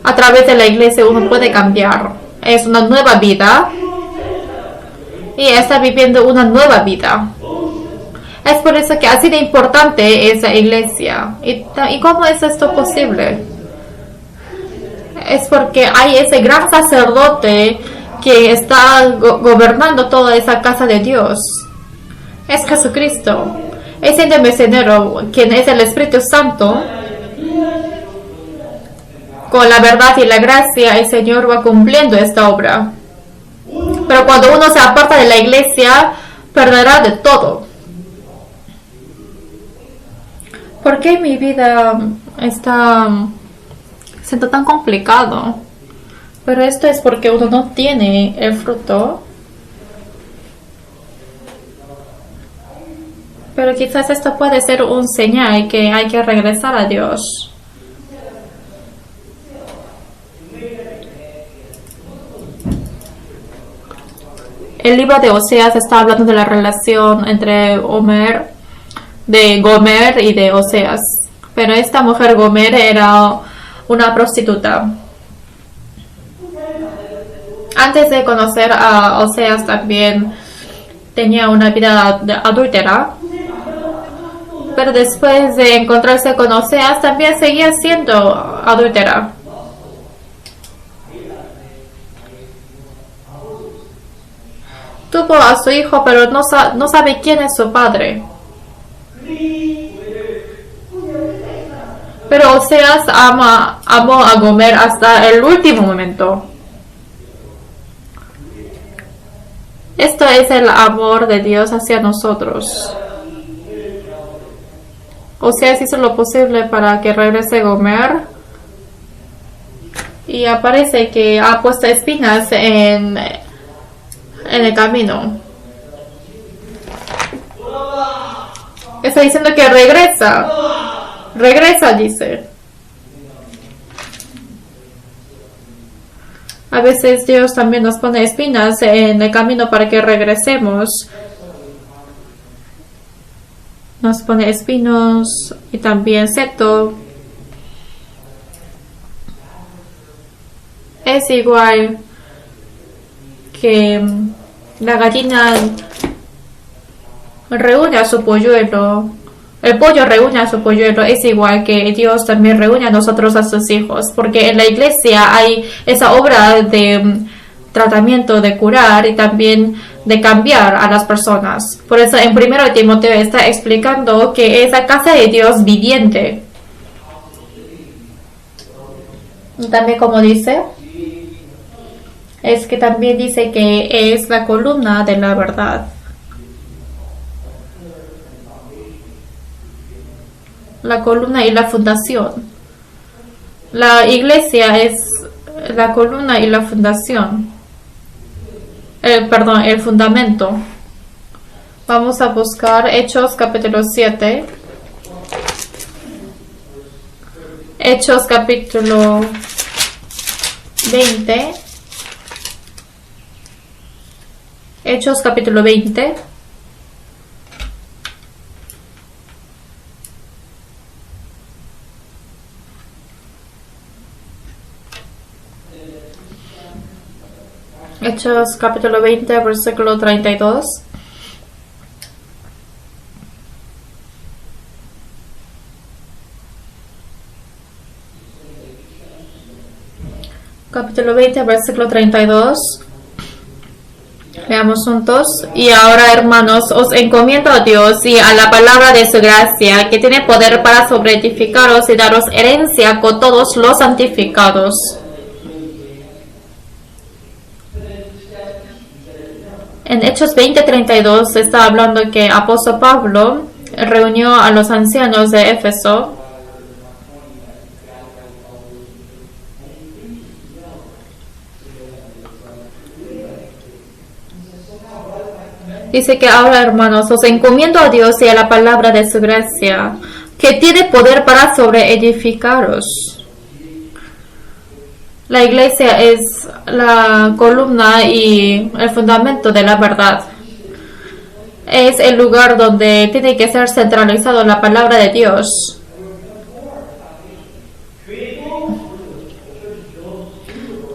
[SPEAKER 1] a través de la iglesia uno puede cambiar. Es una nueva vida. Y está viviendo una nueva vida. Es por eso que así de importante es la iglesia. ¿Y cómo es esto posible? Es porque hay ese gran sacerdote que está gobernando toda esa casa de Dios. Es Jesucristo. Es el misionero, quien es el Espíritu Santo. Con la verdad y la gracia, el Señor va cumpliendo esta obra. Pero cuando uno se aparta de la iglesia, perderá de todo. ¿Por qué mi vida está siendo tan complicado? Pero esto es porque uno no tiene el fruto. Pero quizás esto puede ser un señal que hay que regresar a Dios. El libro de Oseas está hablando de la relación entre Gomer y de Oseas. Pero esta mujer Gomer era una prostituta. Antes de conocer a Oseas también tenía una vida adúltera. Pero después de encontrarse con Oseas también seguía siendo adúltera. Tuvo a su hijo, pero no sabe quién es su padre. Pero Oseas amó a Gomer hasta el último momento. Esto es el amor de Dios hacia nosotros. Oseas hizo lo posible para que regrese Gomer. Y aparece que ha puesto espinas en el camino. Está diciendo que regresa, dice. A veces Dios también nos pone espinas en el camino para que regresemos. Nos pone espinos y también seto. Es igual que la gallina reúne a su polluelo, el pollo reúne a su polluelo. Es igual que Dios también reúne a nosotros, a sus hijos, porque en la iglesia hay esa obra de tratamiento, de curar y también de cambiar a las personas. Por eso en 1 Timoteo está explicando que es la casa de Dios viviente. Y también como dice, es que también dice que es la columna de la verdad. La columna y la fundación. La iglesia es la columna y la fundación. El fundamento. Vamos a buscar Hechos capítulo 7. Hechos capítulo 20. Hechos capítulo 20. Hechos capítulo 20, versículo 32. Capítulo 20, versículo 32. Leamos juntos. Y ahora, hermanos, os encomiendo a Dios y a la palabra de su gracia, que tiene poder para sobreedificaros y daros herencia con todos los santificados. En Hechos 20:32 está hablando que apóstol Pablo reunió a los ancianos de Éfeso Dice que ahora, hermanos, os encomiendo a Dios y a la palabra de su gracia, que tiene poder para sobreedificaros. La iglesia es la columna y el fundamento de la verdad. Es el lugar donde tiene que ser centralizado la palabra de Dios.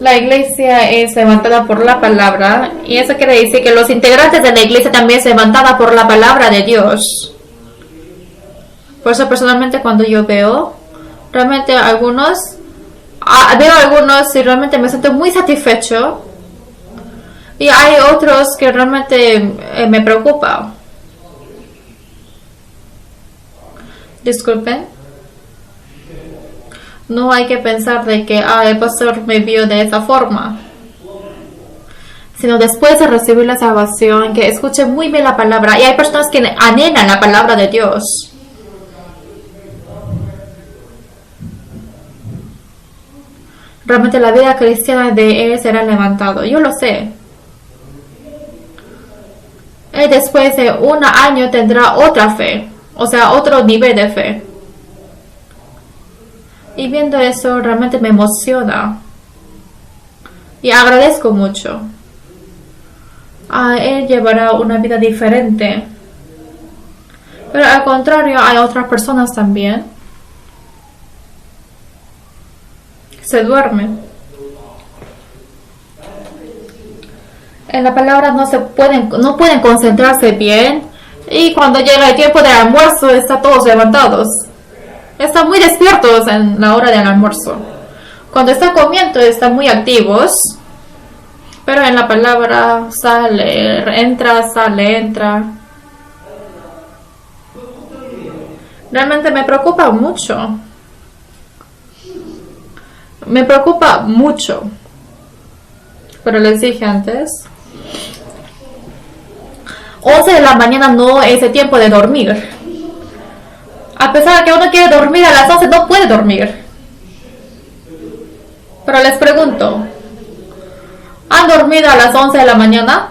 [SPEAKER 1] La iglesia es levantada por la palabra, y eso quiere decir que los integrantes de la iglesia también se levantan por la palabra de Dios. Por eso personalmente cuando yo veo realmente algunos y realmente me siento muy satisfecho, y hay otros que realmente me preocupa. Disculpen. No hay que pensar de que el pastor me vio de esa forma, sino después de recibir la salvación, que escuche muy bien la palabra. Y hay personas que anhelan la palabra de Dios. Realmente la vida cristiana de él será levantado. Yo lo sé. Él después de un año tendrá otra fe, o sea, otro nivel de fe. Y viendo eso realmente me emociona y agradezco mucho. Él llevará una vida diferente, pero al contrario hay otras personas también. Se duermen. En la palabra no pueden concentrarse bien, y cuando llega el tiempo del almuerzo están todos levantados. Están muy despiertos en la hora del almuerzo. Cuando están comiendo están muy activos, pero en la palabra sale, entra. Realmente me preocupa mucho. Pero les dije antes, 11 de la mañana no es el tiempo de dormir. A pesar de que uno quiere dormir a las 11, no puede dormir. Pero les pregunto, ¿han dormido a las 11 de la mañana?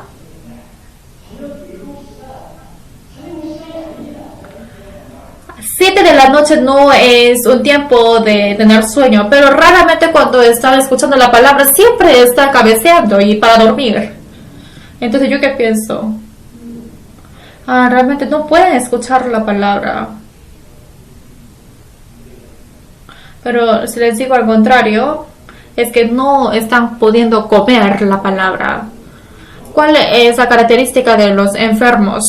[SPEAKER 1] Siete de la noche no es un tiempo de tener sueño, pero raramente cuando están escuchando la palabra siempre está cabeceando y para dormir. Entonces, ¿yo qué pienso? Realmente no pueden escuchar la palabra. Pero si les digo al contrario, es que no están pudiendo comer la palabra. ¿Cuál es la característica de los enfermos?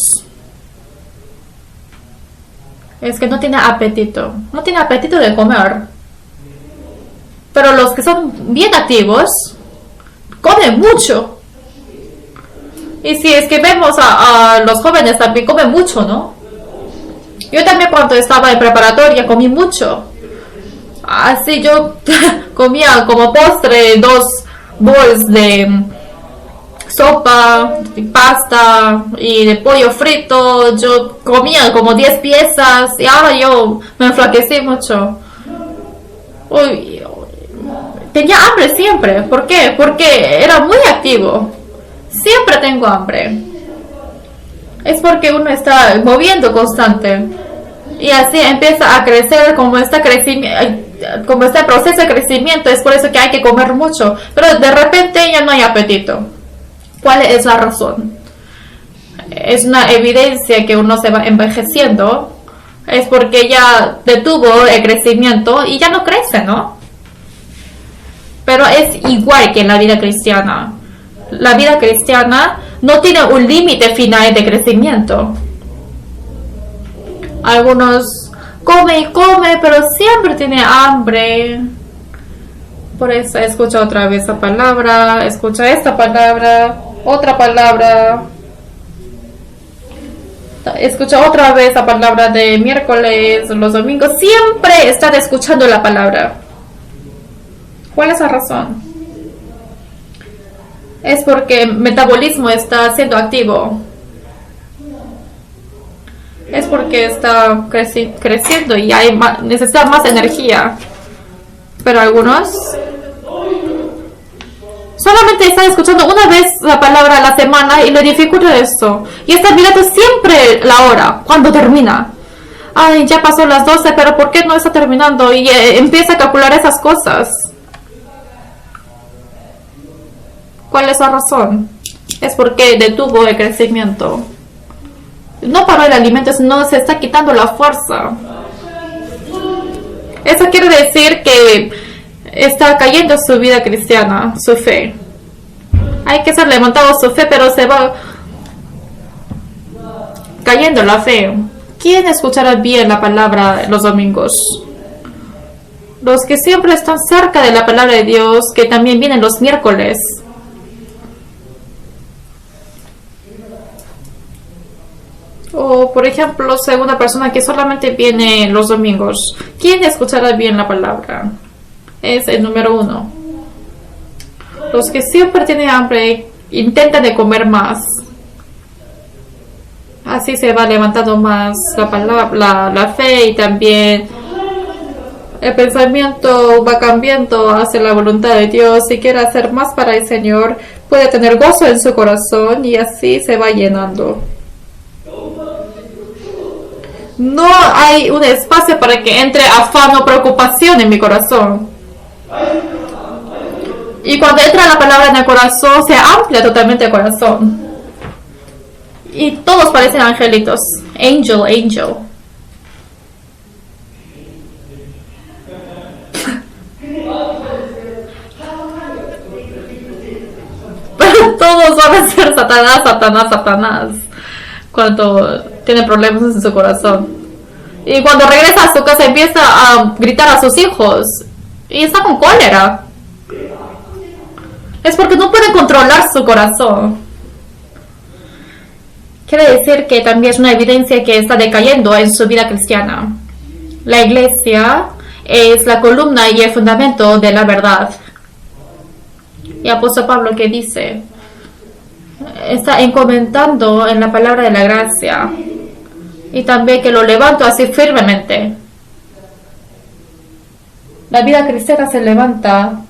[SPEAKER 1] Es que no tiene apetito. No tiene apetito de comer. Pero los que son bien activos, comen mucho. Y si es que vemos a los jóvenes también comen mucho, ¿no? Yo también cuando estaba en preparatoria comí mucho. Así yo comía como postre 2 bowls de sopa, de pasta y de pollo frito. Yo comía como 10 piezas y ahora yo me enflaquecí mucho. Tenía hambre siempre. ¿Por qué? Porque era muy activo. Siempre tengo hambre. Es porque uno está moviendo constante. Y así empieza a crecer como este proceso de crecimiento. Es por eso que hay que comer mucho. Pero de repente ya no hay apetito. ¿Cuál es la razón? Es una evidencia que uno se va envejeciendo. Es porque ya detuvo el crecimiento y ya no crece, ¿no? Pero es igual que en la vida cristiana. la vida cristiana no tiene un límite final de crecimiento. Algunos come y come, pero siempre tiene hambre. Por eso escucha otra vez esa palabra, escucha esta palabra, otra palabra. Escucha otra vez la palabra de miércoles, los domingos. Siempre están escuchando la palabra. ¿Cuál es la razón? Es porque el metabolismo está siendo activo. Es porque está creciendo y necesita más energía. Pero algunos solamente están escuchando una vez la palabra a la semana y le dificulta eso. Y están mirando siempre la hora, cuando termina. Ay, ya pasó las 12, pero ¿por qué no está terminando? Y empieza a calcular esas cosas. ¿Cuál es la razón? Es porque detuvo el crecimiento. No paró el alimento, sino se está quitando la fuerza. Eso quiere decir que está cayendo su vida cristiana, su fe. Hay que ser levantado su fe, pero se va cayendo la fe. ¿Quién escuchará bien la palabra los domingos? Los que siempre están cerca de la palabra de Dios, que también vienen los miércoles. O, por ejemplo, una persona que solamente viene los domingos. ¿Quién escuchará bien la palabra? Es el número 1. Los que siempre tienen hambre intentan de comer más. Así se va levantando más la palabra, la fe, y también el pensamiento va cambiando hacia la voluntad de Dios. Si quiere hacer más para el Señor, puede tener gozo en su corazón y así se va llenando. No hay un espacio para que entre afán o preocupación en mi corazón. Y cuando entra la palabra en el corazón, se amplia totalmente el corazón. Y todos parecen angelitos. Angel, angel. Pero todos van a ser Satanás, Satanás, Satanás. Cuando tiene problemas en su corazón. Y cuando regresa a su casa empieza a gritar a sus hijos. Y está con cólera. Es porque no puede controlar su corazón. Quiere decir que también es una evidencia que está decayendo en su vida cristiana. La iglesia es la columna y el fundamento de la verdad. Y apóstol Pablo que dice, está encomendando en la palabra de la gracia. Y también que lo levanto así firmemente. La vida cristiana se levanta,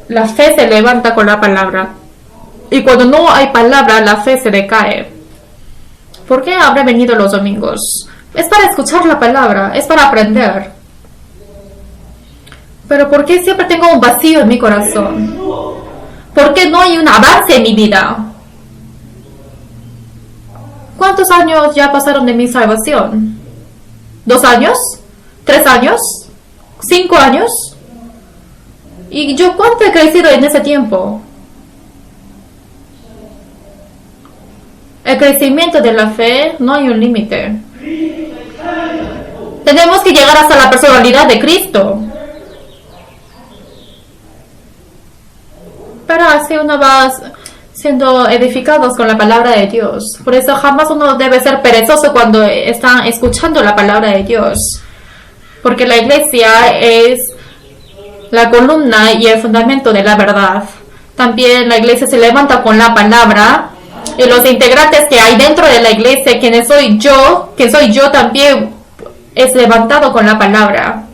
[SPEAKER 1] la fe se levanta con la palabra. Y cuando no hay palabra, la fe se decae. ¿Por qué habré venido los domingos? Es para escuchar la palabra, es para aprender. Pero ¿por qué siempre tengo un vacío en mi corazón? ¿Por qué no hay un avance en mi vida? ¿Cuántos años ya pasaron de mi salvación? ¿2 años? ¿3 años? ¿5 años? ¿Y yo cuánto he crecido en ese tiempo? El crecimiento de la fe no hay un límite. Tenemos que llegar hasta la personalidad de Cristo. Pero así uno va siendo edificados con la palabra de Dios. Por eso jamás uno debe ser perezoso cuando está escuchando la palabra de Dios. Porque la iglesia es la columna y el fundamento de la verdad. También la iglesia se levanta con la palabra. Y los integrantes que hay dentro de la iglesia, que soy yo también, es levantado con la palabra.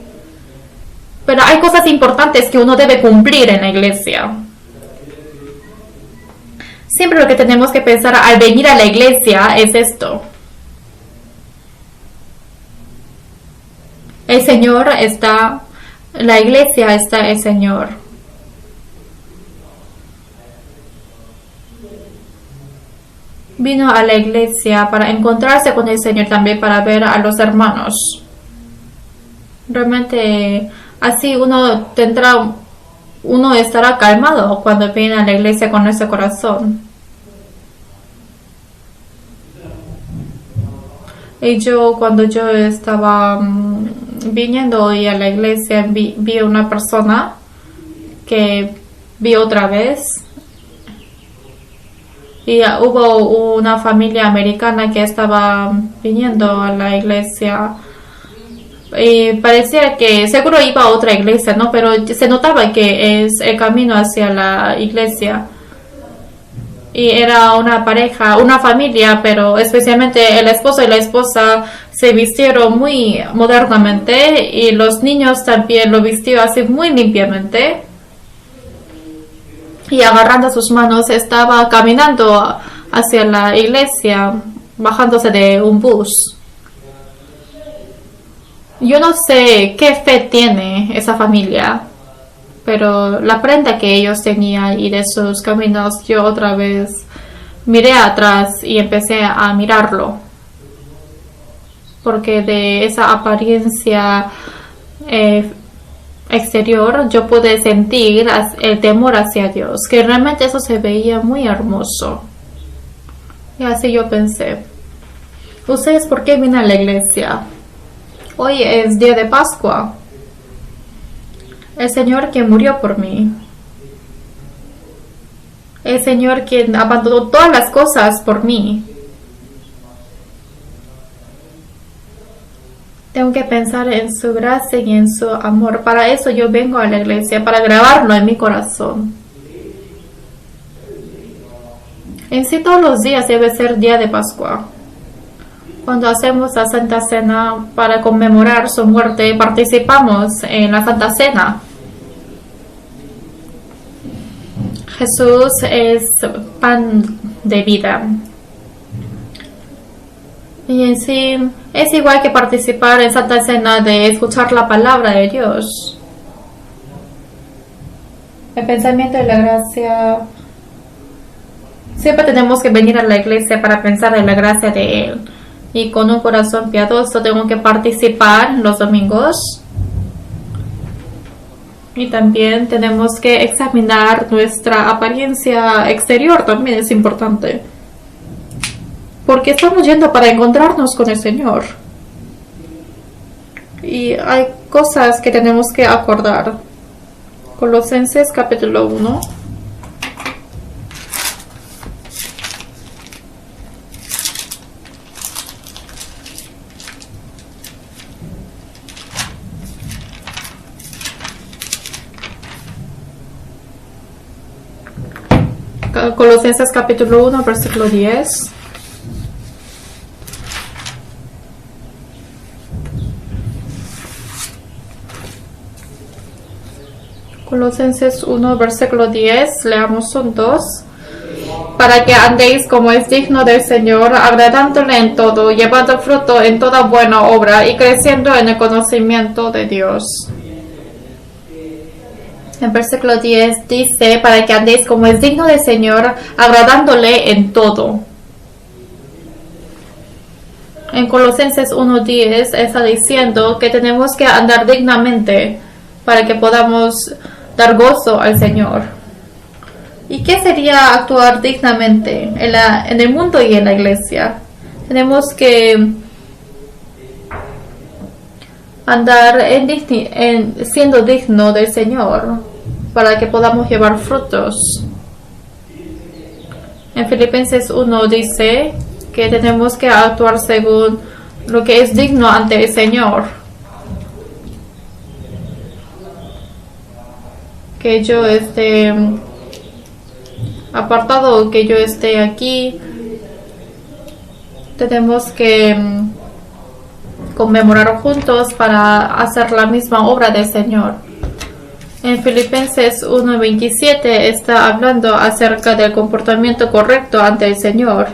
[SPEAKER 1] Pero hay cosas importantes que uno debe cumplir en la iglesia. Siempre lo que tenemos que pensar al venir a la iglesia es esto. El Señor está, la iglesia está el Señor. Vino a la iglesia para encontrarse con el Señor, también para ver a los hermanos. Realmente así uno tendrá uno estará calmado cuando viene a la iglesia con ese corazón. Y yo, cuando yo estaba viniendo hoy a la iglesia, vi una persona que vi otra vez. Y hubo una familia americana que estaba viniendo a la iglesia. Y parecía que seguro iba a otra iglesia, ¿no? Pero se notaba que es el camino hacia la iglesia. Y era una pareja, una familia, pero especialmente el esposo y la esposa se vistieron muy modernamente y los niños también lo vistieron así muy limpiamente. Y agarrando sus manos estaba caminando hacia la iglesia, bajándose de un bus. Yo no sé qué fe tiene esa familia, pero la prenda que ellos tenían y de sus caminos, yo otra vez miré atrás y empecé a mirarlo. Porque de esa apariencia exterior yo pude sentir el temor hacia Dios, que realmente eso se veía muy hermoso. Y así yo pensé, ¿ustedes por qué vienen a la iglesia? Hoy es día de Pascua. El Señor que murió por mí. El Señor quien abandonó todas las cosas por mí. Tengo que pensar en su gracia y en su amor. Para eso yo vengo a la iglesia, para grabarlo en mi corazón. En sí todos los días debe ser día de Pascua. Cuando hacemos la Santa Cena para conmemorar su muerte, participamos en la Santa Cena. Jesús es pan de vida. Y en sí es igual que participar en Santa Cena de escuchar la palabra de Dios. El pensamiento de la gracia. Siempre tenemos que venir a la iglesia para pensar en la gracia de Él. Y con un corazón piadoso tengo que participar los domingos. Y también tenemos que examinar nuestra apariencia exterior, también es importante. Porque estamos yendo para encontrarnos con el Señor. Y hay cosas que tenemos que acordar. Colosenses capítulo 1. Colosenses capítulo 1, versículo 10. Colosenses 1, versículo 10, leamos juntos. Para que andéis como es digno del Señor, agradándole en todo, llevando fruto en toda buena obra y creciendo en el conocimiento de Dios. En versículo 10 dice, para que andéis como es digno del Señor, agradándole en todo. En Colosenses 1:10 está diciendo que tenemos que andar dignamente para que podamos dar gozo al Señor. ¿Y qué sería actuar dignamente en el mundo y en la iglesia? Tenemos que andar siendo digno del Señor para que podamos llevar frutos. En Filipenses 1 dice que tenemos que actuar según lo que es digno ante el Señor. Que yo esté apartado, que yo esté aquí. Tenemos que conmemorar juntos para hacer la misma obra del Señor. En Filipenses 1:27 está hablando acerca del comportamiento correcto ante el Señor.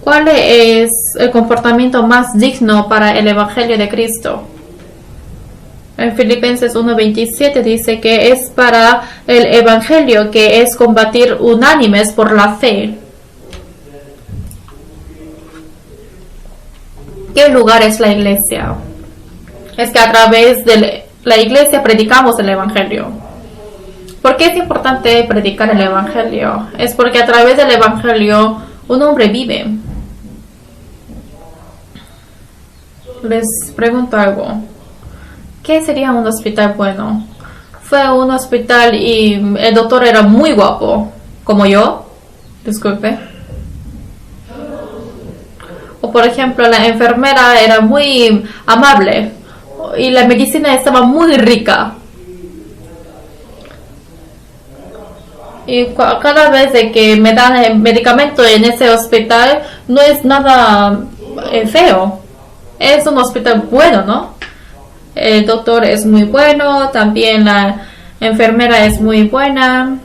[SPEAKER 1] ¿Cuál es el comportamiento más digno para el Evangelio de Cristo? En Filipenses 1:27 dice que es para el Evangelio, que es combatir unánimes por la fe. ¿Qué lugar es la iglesia? Es que a través del la iglesia predicamos el Evangelio. ¿Por qué es importante predicar el Evangelio? Es porque a través del Evangelio un hombre vive. Les pregunto algo. ¿Qué sería un hospital bueno? Fue un hospital y el doctor era muy guapo, como yo. Disculpe. O por ejemplo, la enfermera era muy amable y la medicina estaba muy rica. Y cada vez de que me dan el medicamento en ese hospital, no es nada feo. Es un hospital bueno, ¿no? El doctor es muy bueno, también la enfermera es muy buena.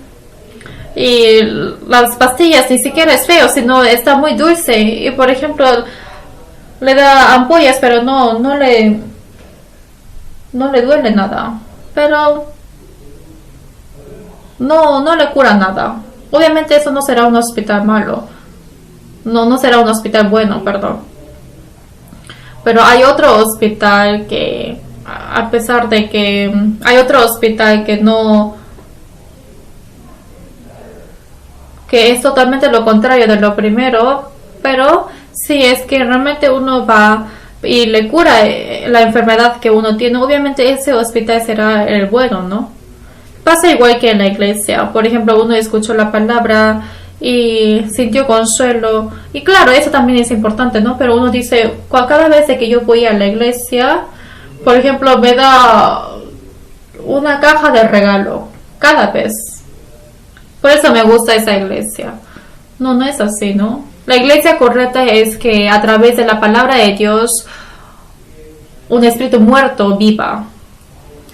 [SPEAKER 1] Y las pastillas ni siquiera es feo, sino está muy dulce. Y por ejemplo, le da ampollas, pero no le duele nada. Pero no le cura nada. Obviamente eso no será un hospital malo. No será un hospital bueno, perdón. Pero hay otro hospital que, a pesar de que hay otro hospital que que es totalmente lo contrario de lo primero, pero si es que realmente uno va y le cura la enfermedad que uno tiene, obviamente ese hospital será el bueno, ¿no? Pasa igual que en la iglesia. Por ejemplo, uno escuchó la palabra y sintió consuelo. Y claro, eso también es importante, ¿no? Pero uno dice, cada vez que yo voy a la iglesia, por ejemplo, me da una caja de regalo. Cada vez. Por eso me gusta esa iglesia. No es así, ¿no? La iglesia correcta es que a través de la palabra de Dios, un espíritu muerto viva.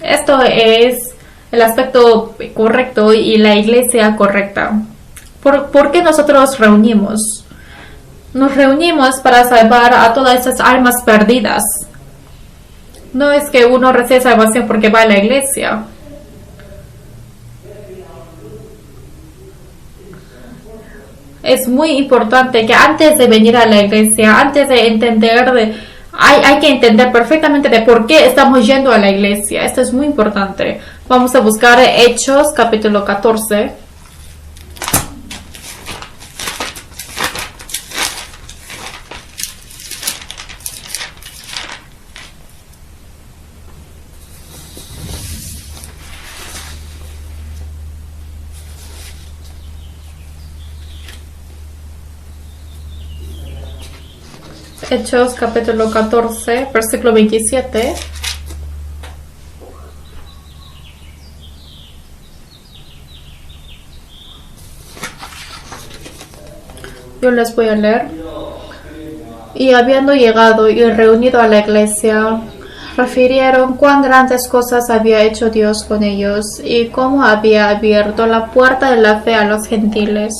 [SPEAKER 1] Esto es el aspecto correcto y la iglesia correcta. ¿Por qué nosotros reunimos? Nos reunimos para salvar a todas esas almas perdidas. No es que uno recibe salvación porque va a la iglesia. Es muy importante que antes de venir a la iglesia, antes de entender, hay que entender perfectamente de por qué estamos yendo a la iglesia. Esto es muy importante. Vamos a buscar Hechos, capítulo 14. Hechos capítulo 14, versículo 27. Yo les voy a leer. Y habiendo llegado y reunido a la iglesia, refirieron cuán grandes cosas había hecho Dios con ellos y cómo había abierto la puerta de la fe a los gentiles.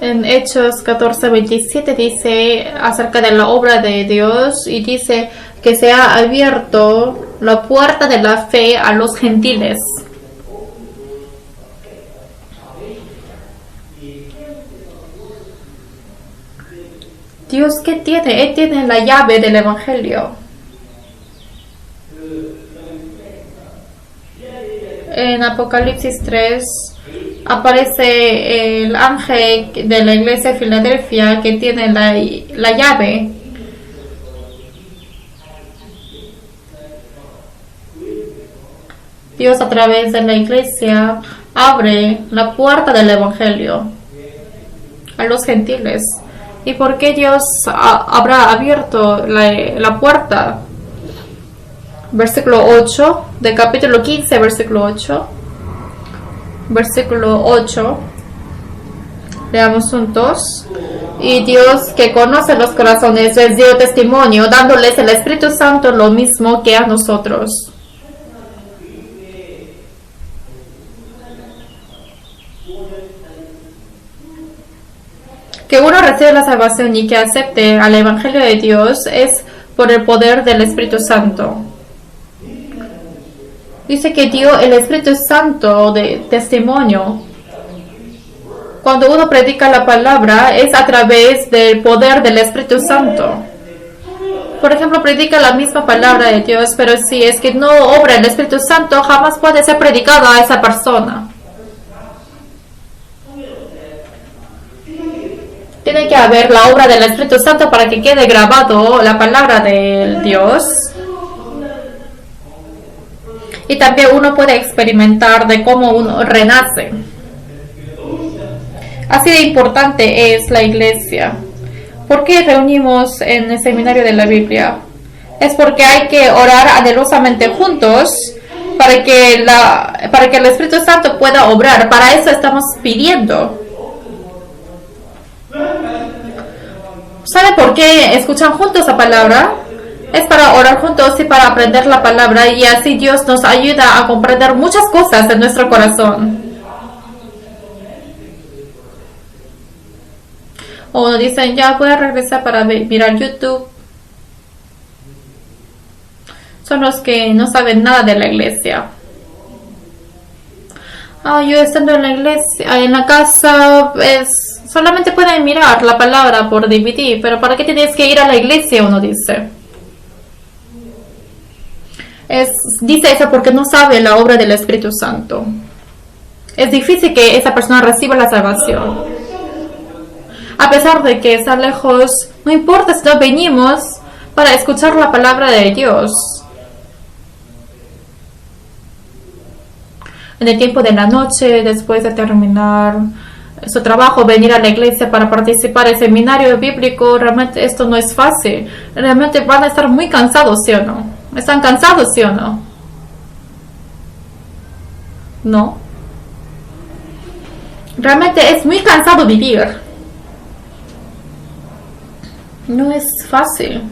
[SPEAKER 1] En Hechos 14:27 dice acerca de la obra de Dios y dice que se ha abierto la puerta de la fe a los gentiles. Dios, ¿qué tiene? Él tiene la llave del Evangelio. En Apocalipsis 3 aparece el ángel de la iglesia de Filadelfia que tiene la llave. Dios a través de la iglesia abre la puerta del Evangelio a los gentiles. ¿Y por qué Dios habrá abierto la puerta? Versículo 8 de capítulo 15, versículo 8. Versículo 8. Leamos juntos. Y Dios, que conoce los corazones, les dio testimonio, dándoles el Espíritu Santo lo mismo que a nosotros. Que uno reciba la salvación y que acepte al Evangelio de Dios es por el poder del Espíritu Santo. Dice que dio el Espíritu Santo de testimonio. Cuando uno predica la palabra es a través del poder del Espíritu Santo. Por ejemplo, predica la misma palabra de Dios, pero si es que no obra el Espíritu Santo, jamás puede ser predicado a esa persona. Tiene que haber la obra del Espíritu Santo para que quede grabado la palabra de Dios. Y también uno puede experimentar de cómo uno renace. Así de importante es la iglesia. ¿Por qué reunimos en el seminario de la Biblia? Es porque hay que orar anhelosamente juntos para que el Espíritu Santo pueda obrar. Para eso estamos pidiendo. ¿Sabe por qué escuchan juntos la palabra? Es para orar juntos y para aprender la palabra, y así Dios nos ayuda a comprender muchas cosas en nuestro corazón. O nos dicen, ya voy a regresar para mirar YouTube. Son los que no saben nada de la iglesia. Yo estando en la iglesia, en la casa, solamente pueden mirar la palabra por DVD, pero ¿para qué tienes que ir a la iglesia? Uno dice. Dice eso porque no sabe la obra del Espíritu Santo. Es difícil que esa persona reciba la salvación. A pesar de que está lejos, no importa si no venimos para escuchar la palabra de Dios. En el tiempo de la noche, después de terminar su trabajo, venir a la iglesia para participar en el seminario bíblico, realmente esto no es fácil. Realmente van a estar muy cansados, ¿sí o no? ¿Están cansados, sí o no? No. Realmente es muy cansado vivir. No es fácil.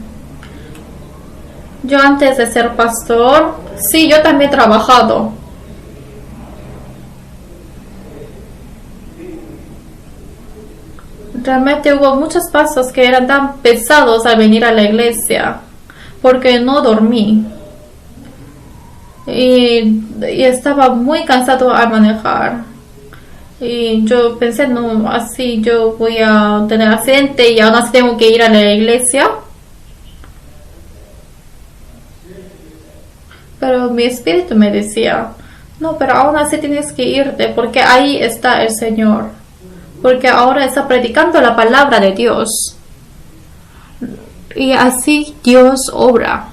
[SPEAKER 1] Yo antes de ser pastor, sí, yo también he trabajado. Realmente hubo muchos pasos que eran tan pesados al venir a la iglesia, porque no dormí. Y estaba muy cansado al manejar. Y yo pensé, no, así yo voy a tener accidente y aún así tengo que ir a la iglesia. Pero mi espíritu me decía, no, pero aún así tienes que irte porque ahí está el Señor. Porque ahora está predicando la palabra de Dios. Y así Dios obra.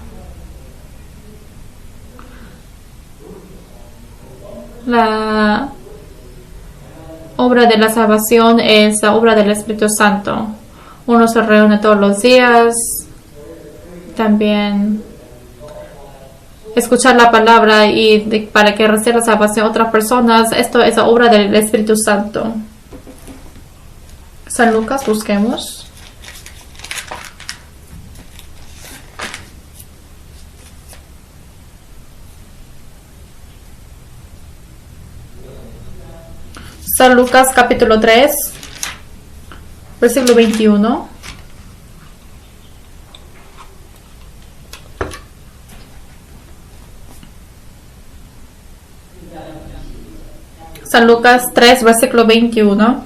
[SPEAKER 1] La obra de la salvación es la obra del Espíritu Santo. Uno se reúne todos los días. También escuchar la palabra y para que reciba la salvación a otras personas. Esto es la obra del Espíritu Santo. San Lucas, busquemos. San Lucas capítulo 3, versículo 21. San Lucas 3, versículo 21.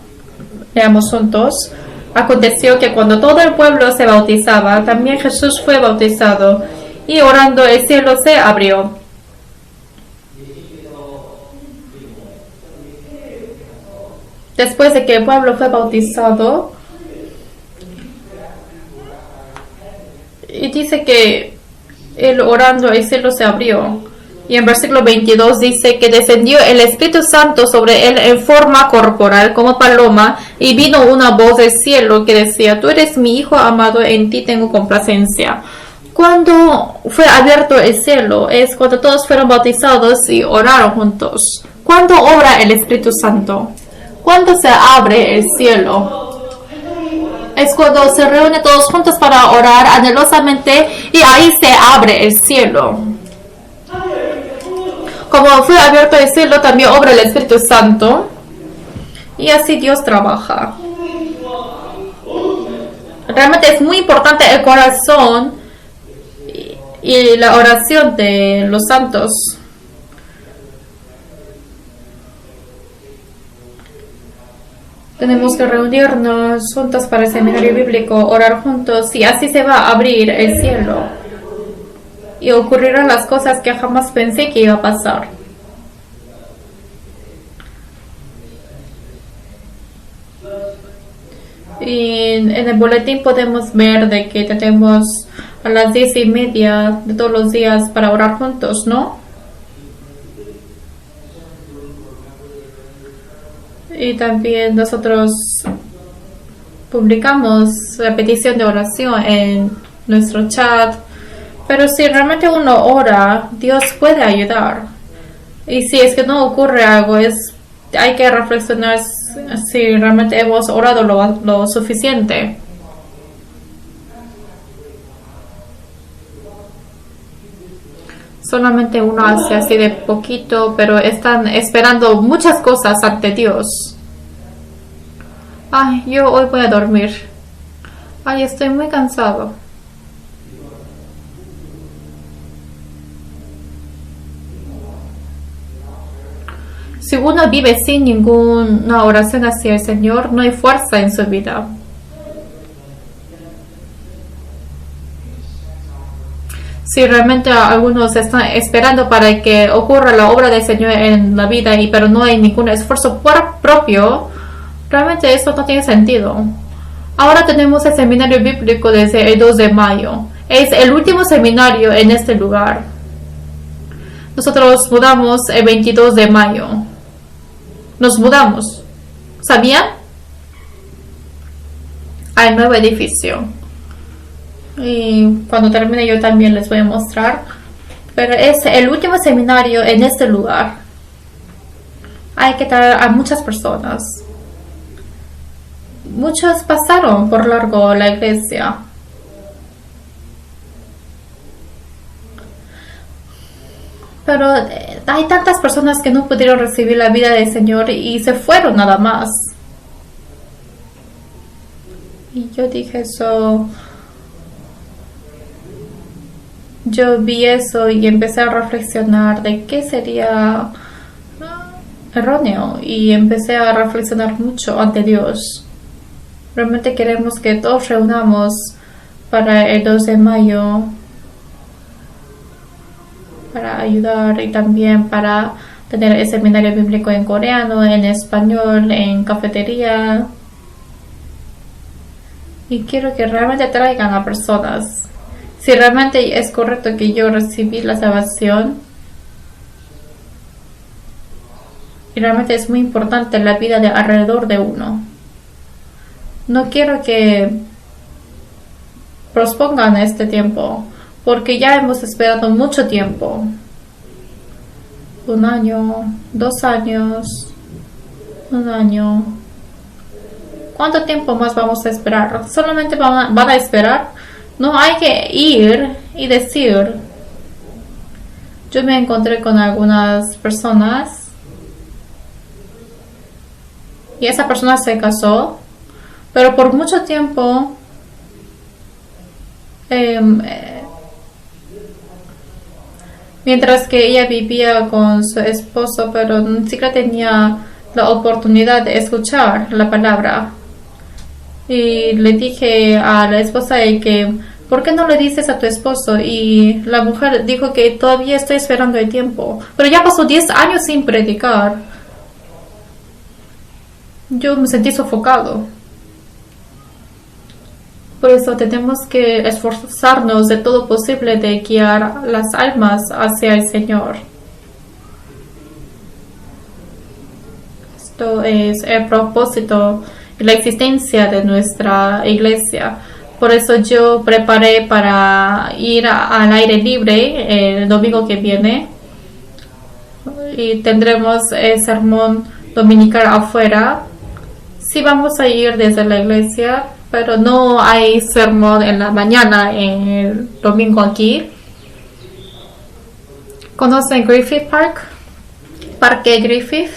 [SPEAKER 1] Veamos juntos. Aconteció que cuando todo el pueblo se bautizaba, también Jesús fue bautizado, y orando el cielo se abrió. Después de que el pueblo fue bautizado, y dice que él orando el cielo se abrió. Y en versículo 22 dice que descendió el Espíritu Santo sobre él en forma corporal como paloma, y vino una voz del cielo que decía, tú eres mi Hijo amado, en ti tengo complacencia. Cuando fue abierto el cielo es cuando todos fueron bautizados y oraron juntos. ¿Cuándo obra el Espíritu Santo? ¿Cuándo se abre el cielo? Es cuando se reúnen todos juntos para orar anhelosamente, y ahí se abre el cielo. Como fue abierto el cielo, también obra el Espíritu Santo. Y así Dios trabaja. Realmente es muy importante el corazón y la oración de los santos. Tenemos que reunirnos juntos para el seminario bíblico, orar juntos y así se va a abrir el cielo. Y ocurrirán las cosas que jamás pensé que iba a pasar. Y en el boletín podemos ver de que tenemos a las 10:30 de todos los días para orar juntos, ¿no? Y también nosotros publicamos la petición de oración en nuestro chat. Pero si realmente uno ora, Dios puede ayudar. Y si es que no ocurre algo, hay que reflexionar si realmente hemos orado lo suficiente. Solamente uno hace así de poquito, pero están esperando muchas cosas ante Dios. Ay, yo hoy voy a dormir. Ay, estoy muy cansado. Si uno vive sin ninguna oración hacia el Señor, no hay fuerza en su vida. Si realmente algunos están esperando para que ocurra la obra del Señor en la vida, pero no hay ningún esfuerzo propio, realmente eso no tiene sentido. Ahora tenemos el seminario bíblico desde el 2 de mayo. Es el último seminario en este lugar. Nosotros mudamos el 22 de mayo. Nos mudamos. ¿Sabían? Al nuevo edificio. Y cuando termine yo también les voy a mostrar. Pero es el último seminario en este lugar. Hay que traer a muchas personas. Muchos pasaron por largo la iglesia. Pero hay tantas personas que no pudieron recibir la vida del Señor y se fueron nada más. Y yo dije eso. Yo vi eso y empecé a reflexionar de qué sería erróneo. Y empecé a reflexionar mucho ante Dios. Realmente queremos que todos reunamos para el 2 de mayo. Para ayudar y también para tener el seminario bíblico en coreano, en español, en cafetería. Y quiero que realmente traigan a personas. Si realmente es correcto que yo recibí la salvación. Y realmente es muy importante la vida de alrededor de uno. No quiero que pospongan este tiempo. Porque ya hemos esperado mucho tiempo. 1 año, 2 años, 1 año. ¿Cuánto tiempo más vamos a esperar? Solamente van a esperar. No hay que ir y decir. Yo me encontré con algunas personas. Y esa persona se casó. Pero por mucho tiempo mientras que ella vivía con su esposo, pero ni siquiera tenía la oportunidad de escuchar la palabra. Y le dije a la esposa de que, ¿por qué no le dices a tu esposo? Y la mujer dijo que todavía estoy esperando el tiempo. Pero ya pasó 10 años sin predicar. Yo me sentí sofocado. Por eso tenemos que esforzarnos de todo posible de guiar las almas hacia el Señor. Esto es el propósito y la existencia de nuestra iglesia. Por eso yo preparé para ir al aire libre el domingo que viene. Y tendremos el sermón dominical afuera. Sí vamos a ir desde la iglesia, pero no hay sermón en la mañana, en el domingo aquí. ¿Conocen Griffith Park? Parque Griffith.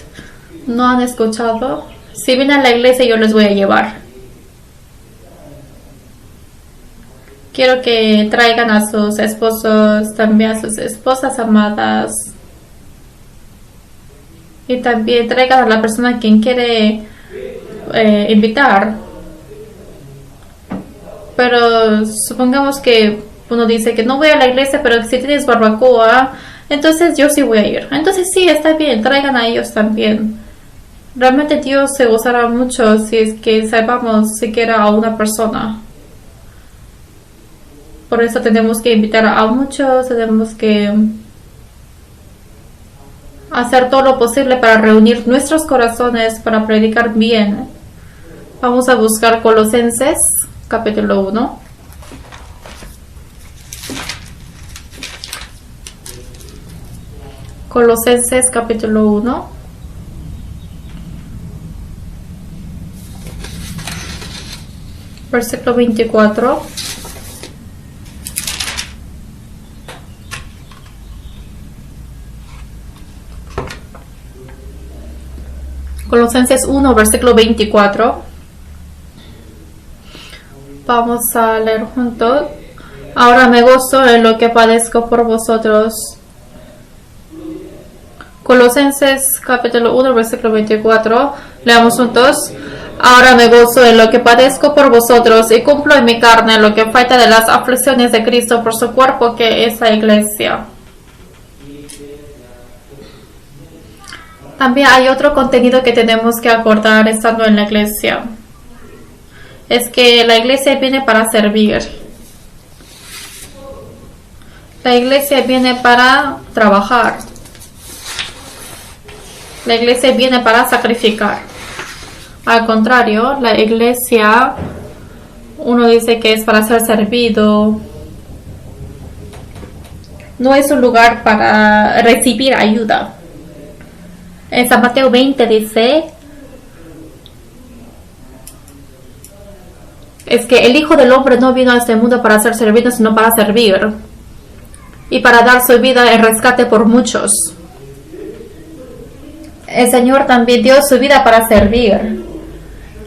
[SPEAKER 1] ¿No han escuchado? Si vienen a la iglesia yo les voy a llevar. Quiero que traigan a sus esposos, también a sus esposas amadas. Y también traigan a la persona quien quiere invitar. Pero supongamos que uno dice que no voy a la iglesia, pero si tienes barbacoa, entonces yo sí voy a ir. Entonces sí, está bien, traigan a ellos también. Realmente Dios se gozará mucho si es que sepamos siquiera a una persona. Por eso tenemos que invitar a muchos, tenemos que hacer todo lo posible para reunir nuestros corazones, para predicar bien. Vamos a buscar Colosenses, capítulo 1. Colosenses, capítulo 1. Versículo 24. Colosenses 1, versículo 24. Vamos a leer juntos. Ahora me gozo en lo que padezco por vosotros. Colosenses capítulo 1, versículo 24. Leamos juntos. Ahora me gozo en lo que padezco por vosotros y cumplo en mi carne lo que falta de las aflicciones de Cristo por su cuerpo, que es la iglesia. También hay otro contenido que tenemos que acordar estando en la iglesia. Es que la iglesia viene para servir. La iglesia viene para trabajar. La iglesia viene para sacrificar. Al contrario, la iglesia, uno dice que es para ser servido. No es un lugar para recibir ayuda. En San Mateo 20 dice, es que el Hijo del Hombre no vino a este mundo para ser servido, sino para servir y para dar su vida en rescate por muchos. El Señor también dio su vida para servir.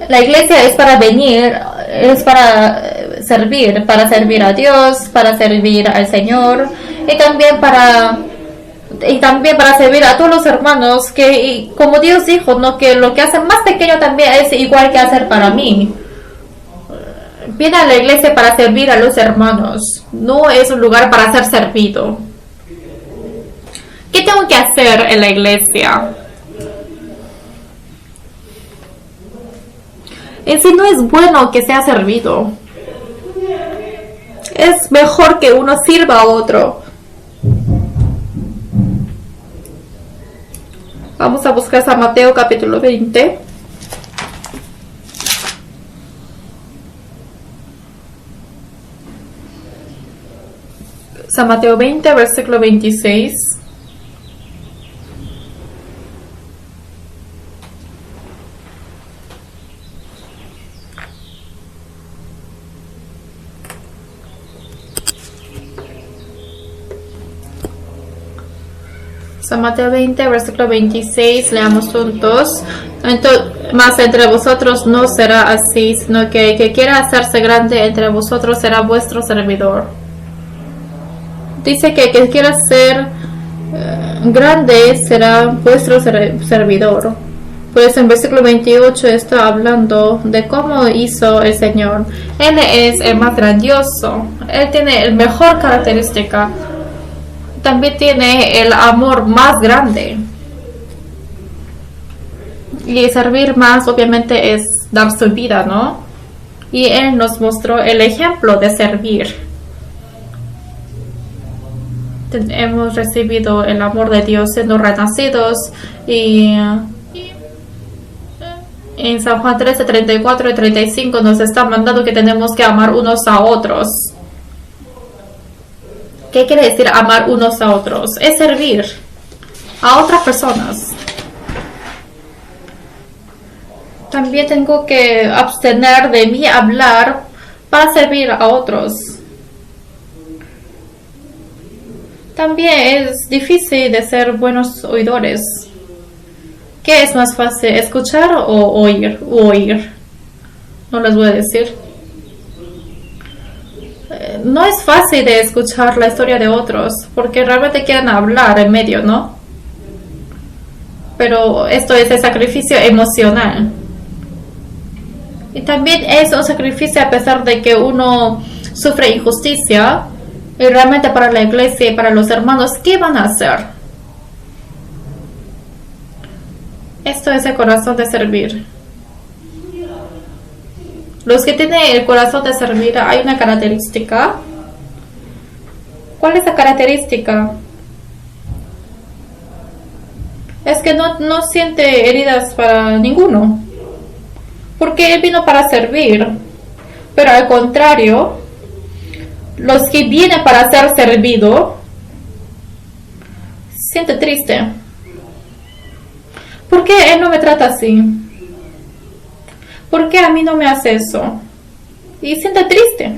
[SPEAKER 1] La iglesia es para venir, es para servir a Dios, para servir al Señor y también para servir a todos los hermanos, que como Dios dijo, ¿no?, que lo que hacen más pequeño también es igual que hacer para mí. Viene a la iglesia para servir a los hermanos, no es un lugar para ser servido. ¿Qué tengo que hacer en la iglesia? En sí no es bueno que sea servido. Es mejor que uno sirva a otro. Vamos a buscar San Mateo capítulo 20. San Mateo 20, versículo 26. San Mateo 20, versículo 26, leamos juntos. Mas entre vosotros no será así, sino que el que quiera hacerse grande entre vosotros será vuestro servidor. Dice que el que quiera ser grande será vuestro servidor. Pues en versículo 28 está hablando de cómo hizo el Señor. Él es el más grandioso. Él tiene el mejor característica. También tiene el amor más grande. Y servir más obviamente es dar su vida, ¿no? Y Él nos mostró el ejemplo de servir. Hemos recibido el amor de Dios siendo renacidos, y en San Juan 13, 34 y 35 nos está mandando que tenemos que amar unos a otros. ¿Qué quiere decir amar unos a otros? Es servir a otras personas. También tengo que abstener de mí hablar para servir a otros. También es difícil de ser buenos oidores. ¿Qué es más fácil, escuchar o oír? Oír. No les voy a decir. No es fácil de escuchar la historia de otros, porque realmente quieren hablar en medio, ¿no? Pero esto es el sacrificio emocional. Y también es un sacrificio a pesar de que uno sufre injusticia. Y realmente para la iglesia y para los hermanos, ¿qué van a hacer? Esto es el corazón de servir. Los que tienen el corazón de servir, hay una característica. ¿Cuál es la característica? Es que no siente heridas para ninguno. Porque Él vino para servir. Pero al contrario, los que vienen para ser servido, siente triste. ¿Por qué Él no me trata así? ¿Por qué a mí no me hace eso? Y siente triste.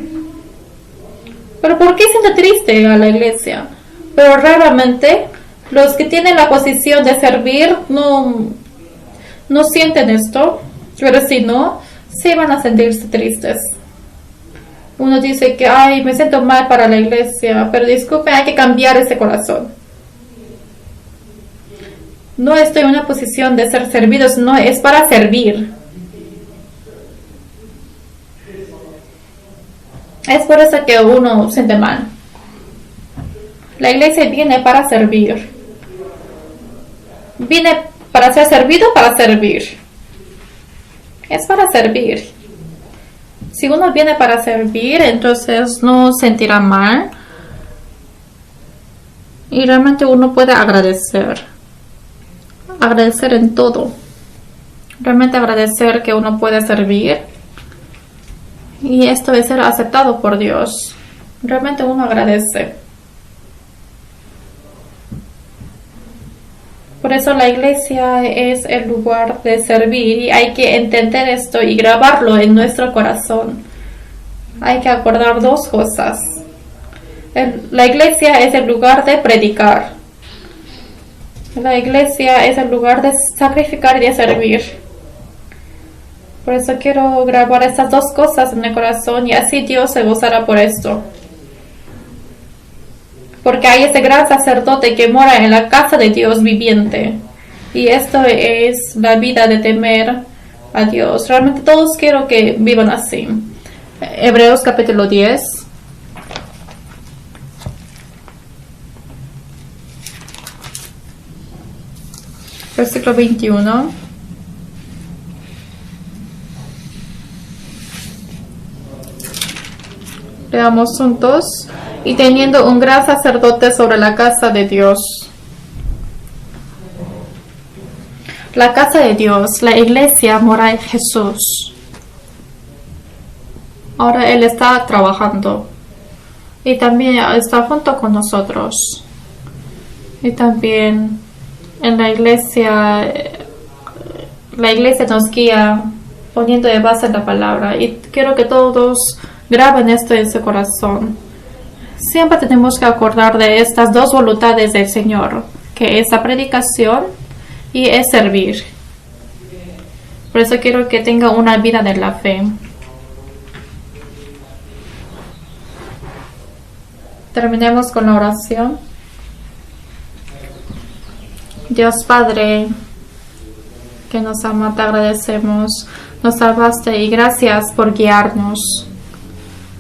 [SPEAKER 1] ¿Pero por qué siente triste a la iglesia? Pero raramente los que tienen la posición de servir no sienten esto. Pero si no, sí van a sentirse tristes. Uno dice que, ay, me siento mal para la iglesia, pero disculpen, hay que cambiar ese corazón. No estoy en una posición de ser servidos, no, es para servir. Es por eso que uno siente mal. La iglesia viene para servir. Viene para ser servido, para servir. Es para servir. Si uno viene para servir, entonces no sentirá mal. Y realmente uno puede agradecer. Agradecer en todo. Realmente agradecer que uno puede servir. Y esto es ser aceptado por Dios. Realmente uno agradece. Por eso la iglesia es el lugar de servir y hay que entender esto y grabarlo en nuestro corazón. Hay que acordar dos cosas. La iglesia es el lugar de predicar. La iglesia es el lugar de sacrificar y de servir. Por eso quiero grabar estas dos cosas en el corazón y así Dios se gozará por esto. Porque hay ese gran sacerdote que mora en la casa de Dios viviente. Y esto es la vida de temer a Dios. Realmente todos quiero que vivan así. Hebreos capítulo 10. Versículo 21. Leamos juntos. Y teniendo un gran sacerdote sobre la casa de Dios. La casa de Dios, la iglesia, mora en Jesús. Ahora Él está trabajando. Y también está junto con nosotros. Y también en la iglesia nos guía poniendo de base la palabra. Y quiero que todos graben esto en su corazón. Siempre tenemos que acordar de estas dos voluntades del Señor, que es la predicación y es servir. Por eso quiero que tenga una vida de la fe. Terminemos con la oración. Dios Padre, que nos ama, te agradecemos. Nos salvaste y gracias por guiarnos.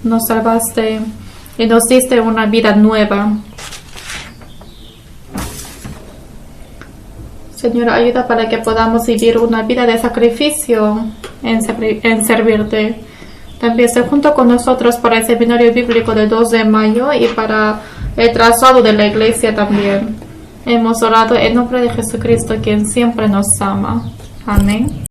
[SPEAKER 1] Nos salvaste y nos diste una vida nueva. Señor, ayuda para que podamos vivir una vida de sacrificio en servirte. También se junto con nosotros para el seminario bíblico del 2 de mayo y para el traslado de la iglesia también. Hemos orado en nombre de Jesucristo, quien siempre nos ama. Amén.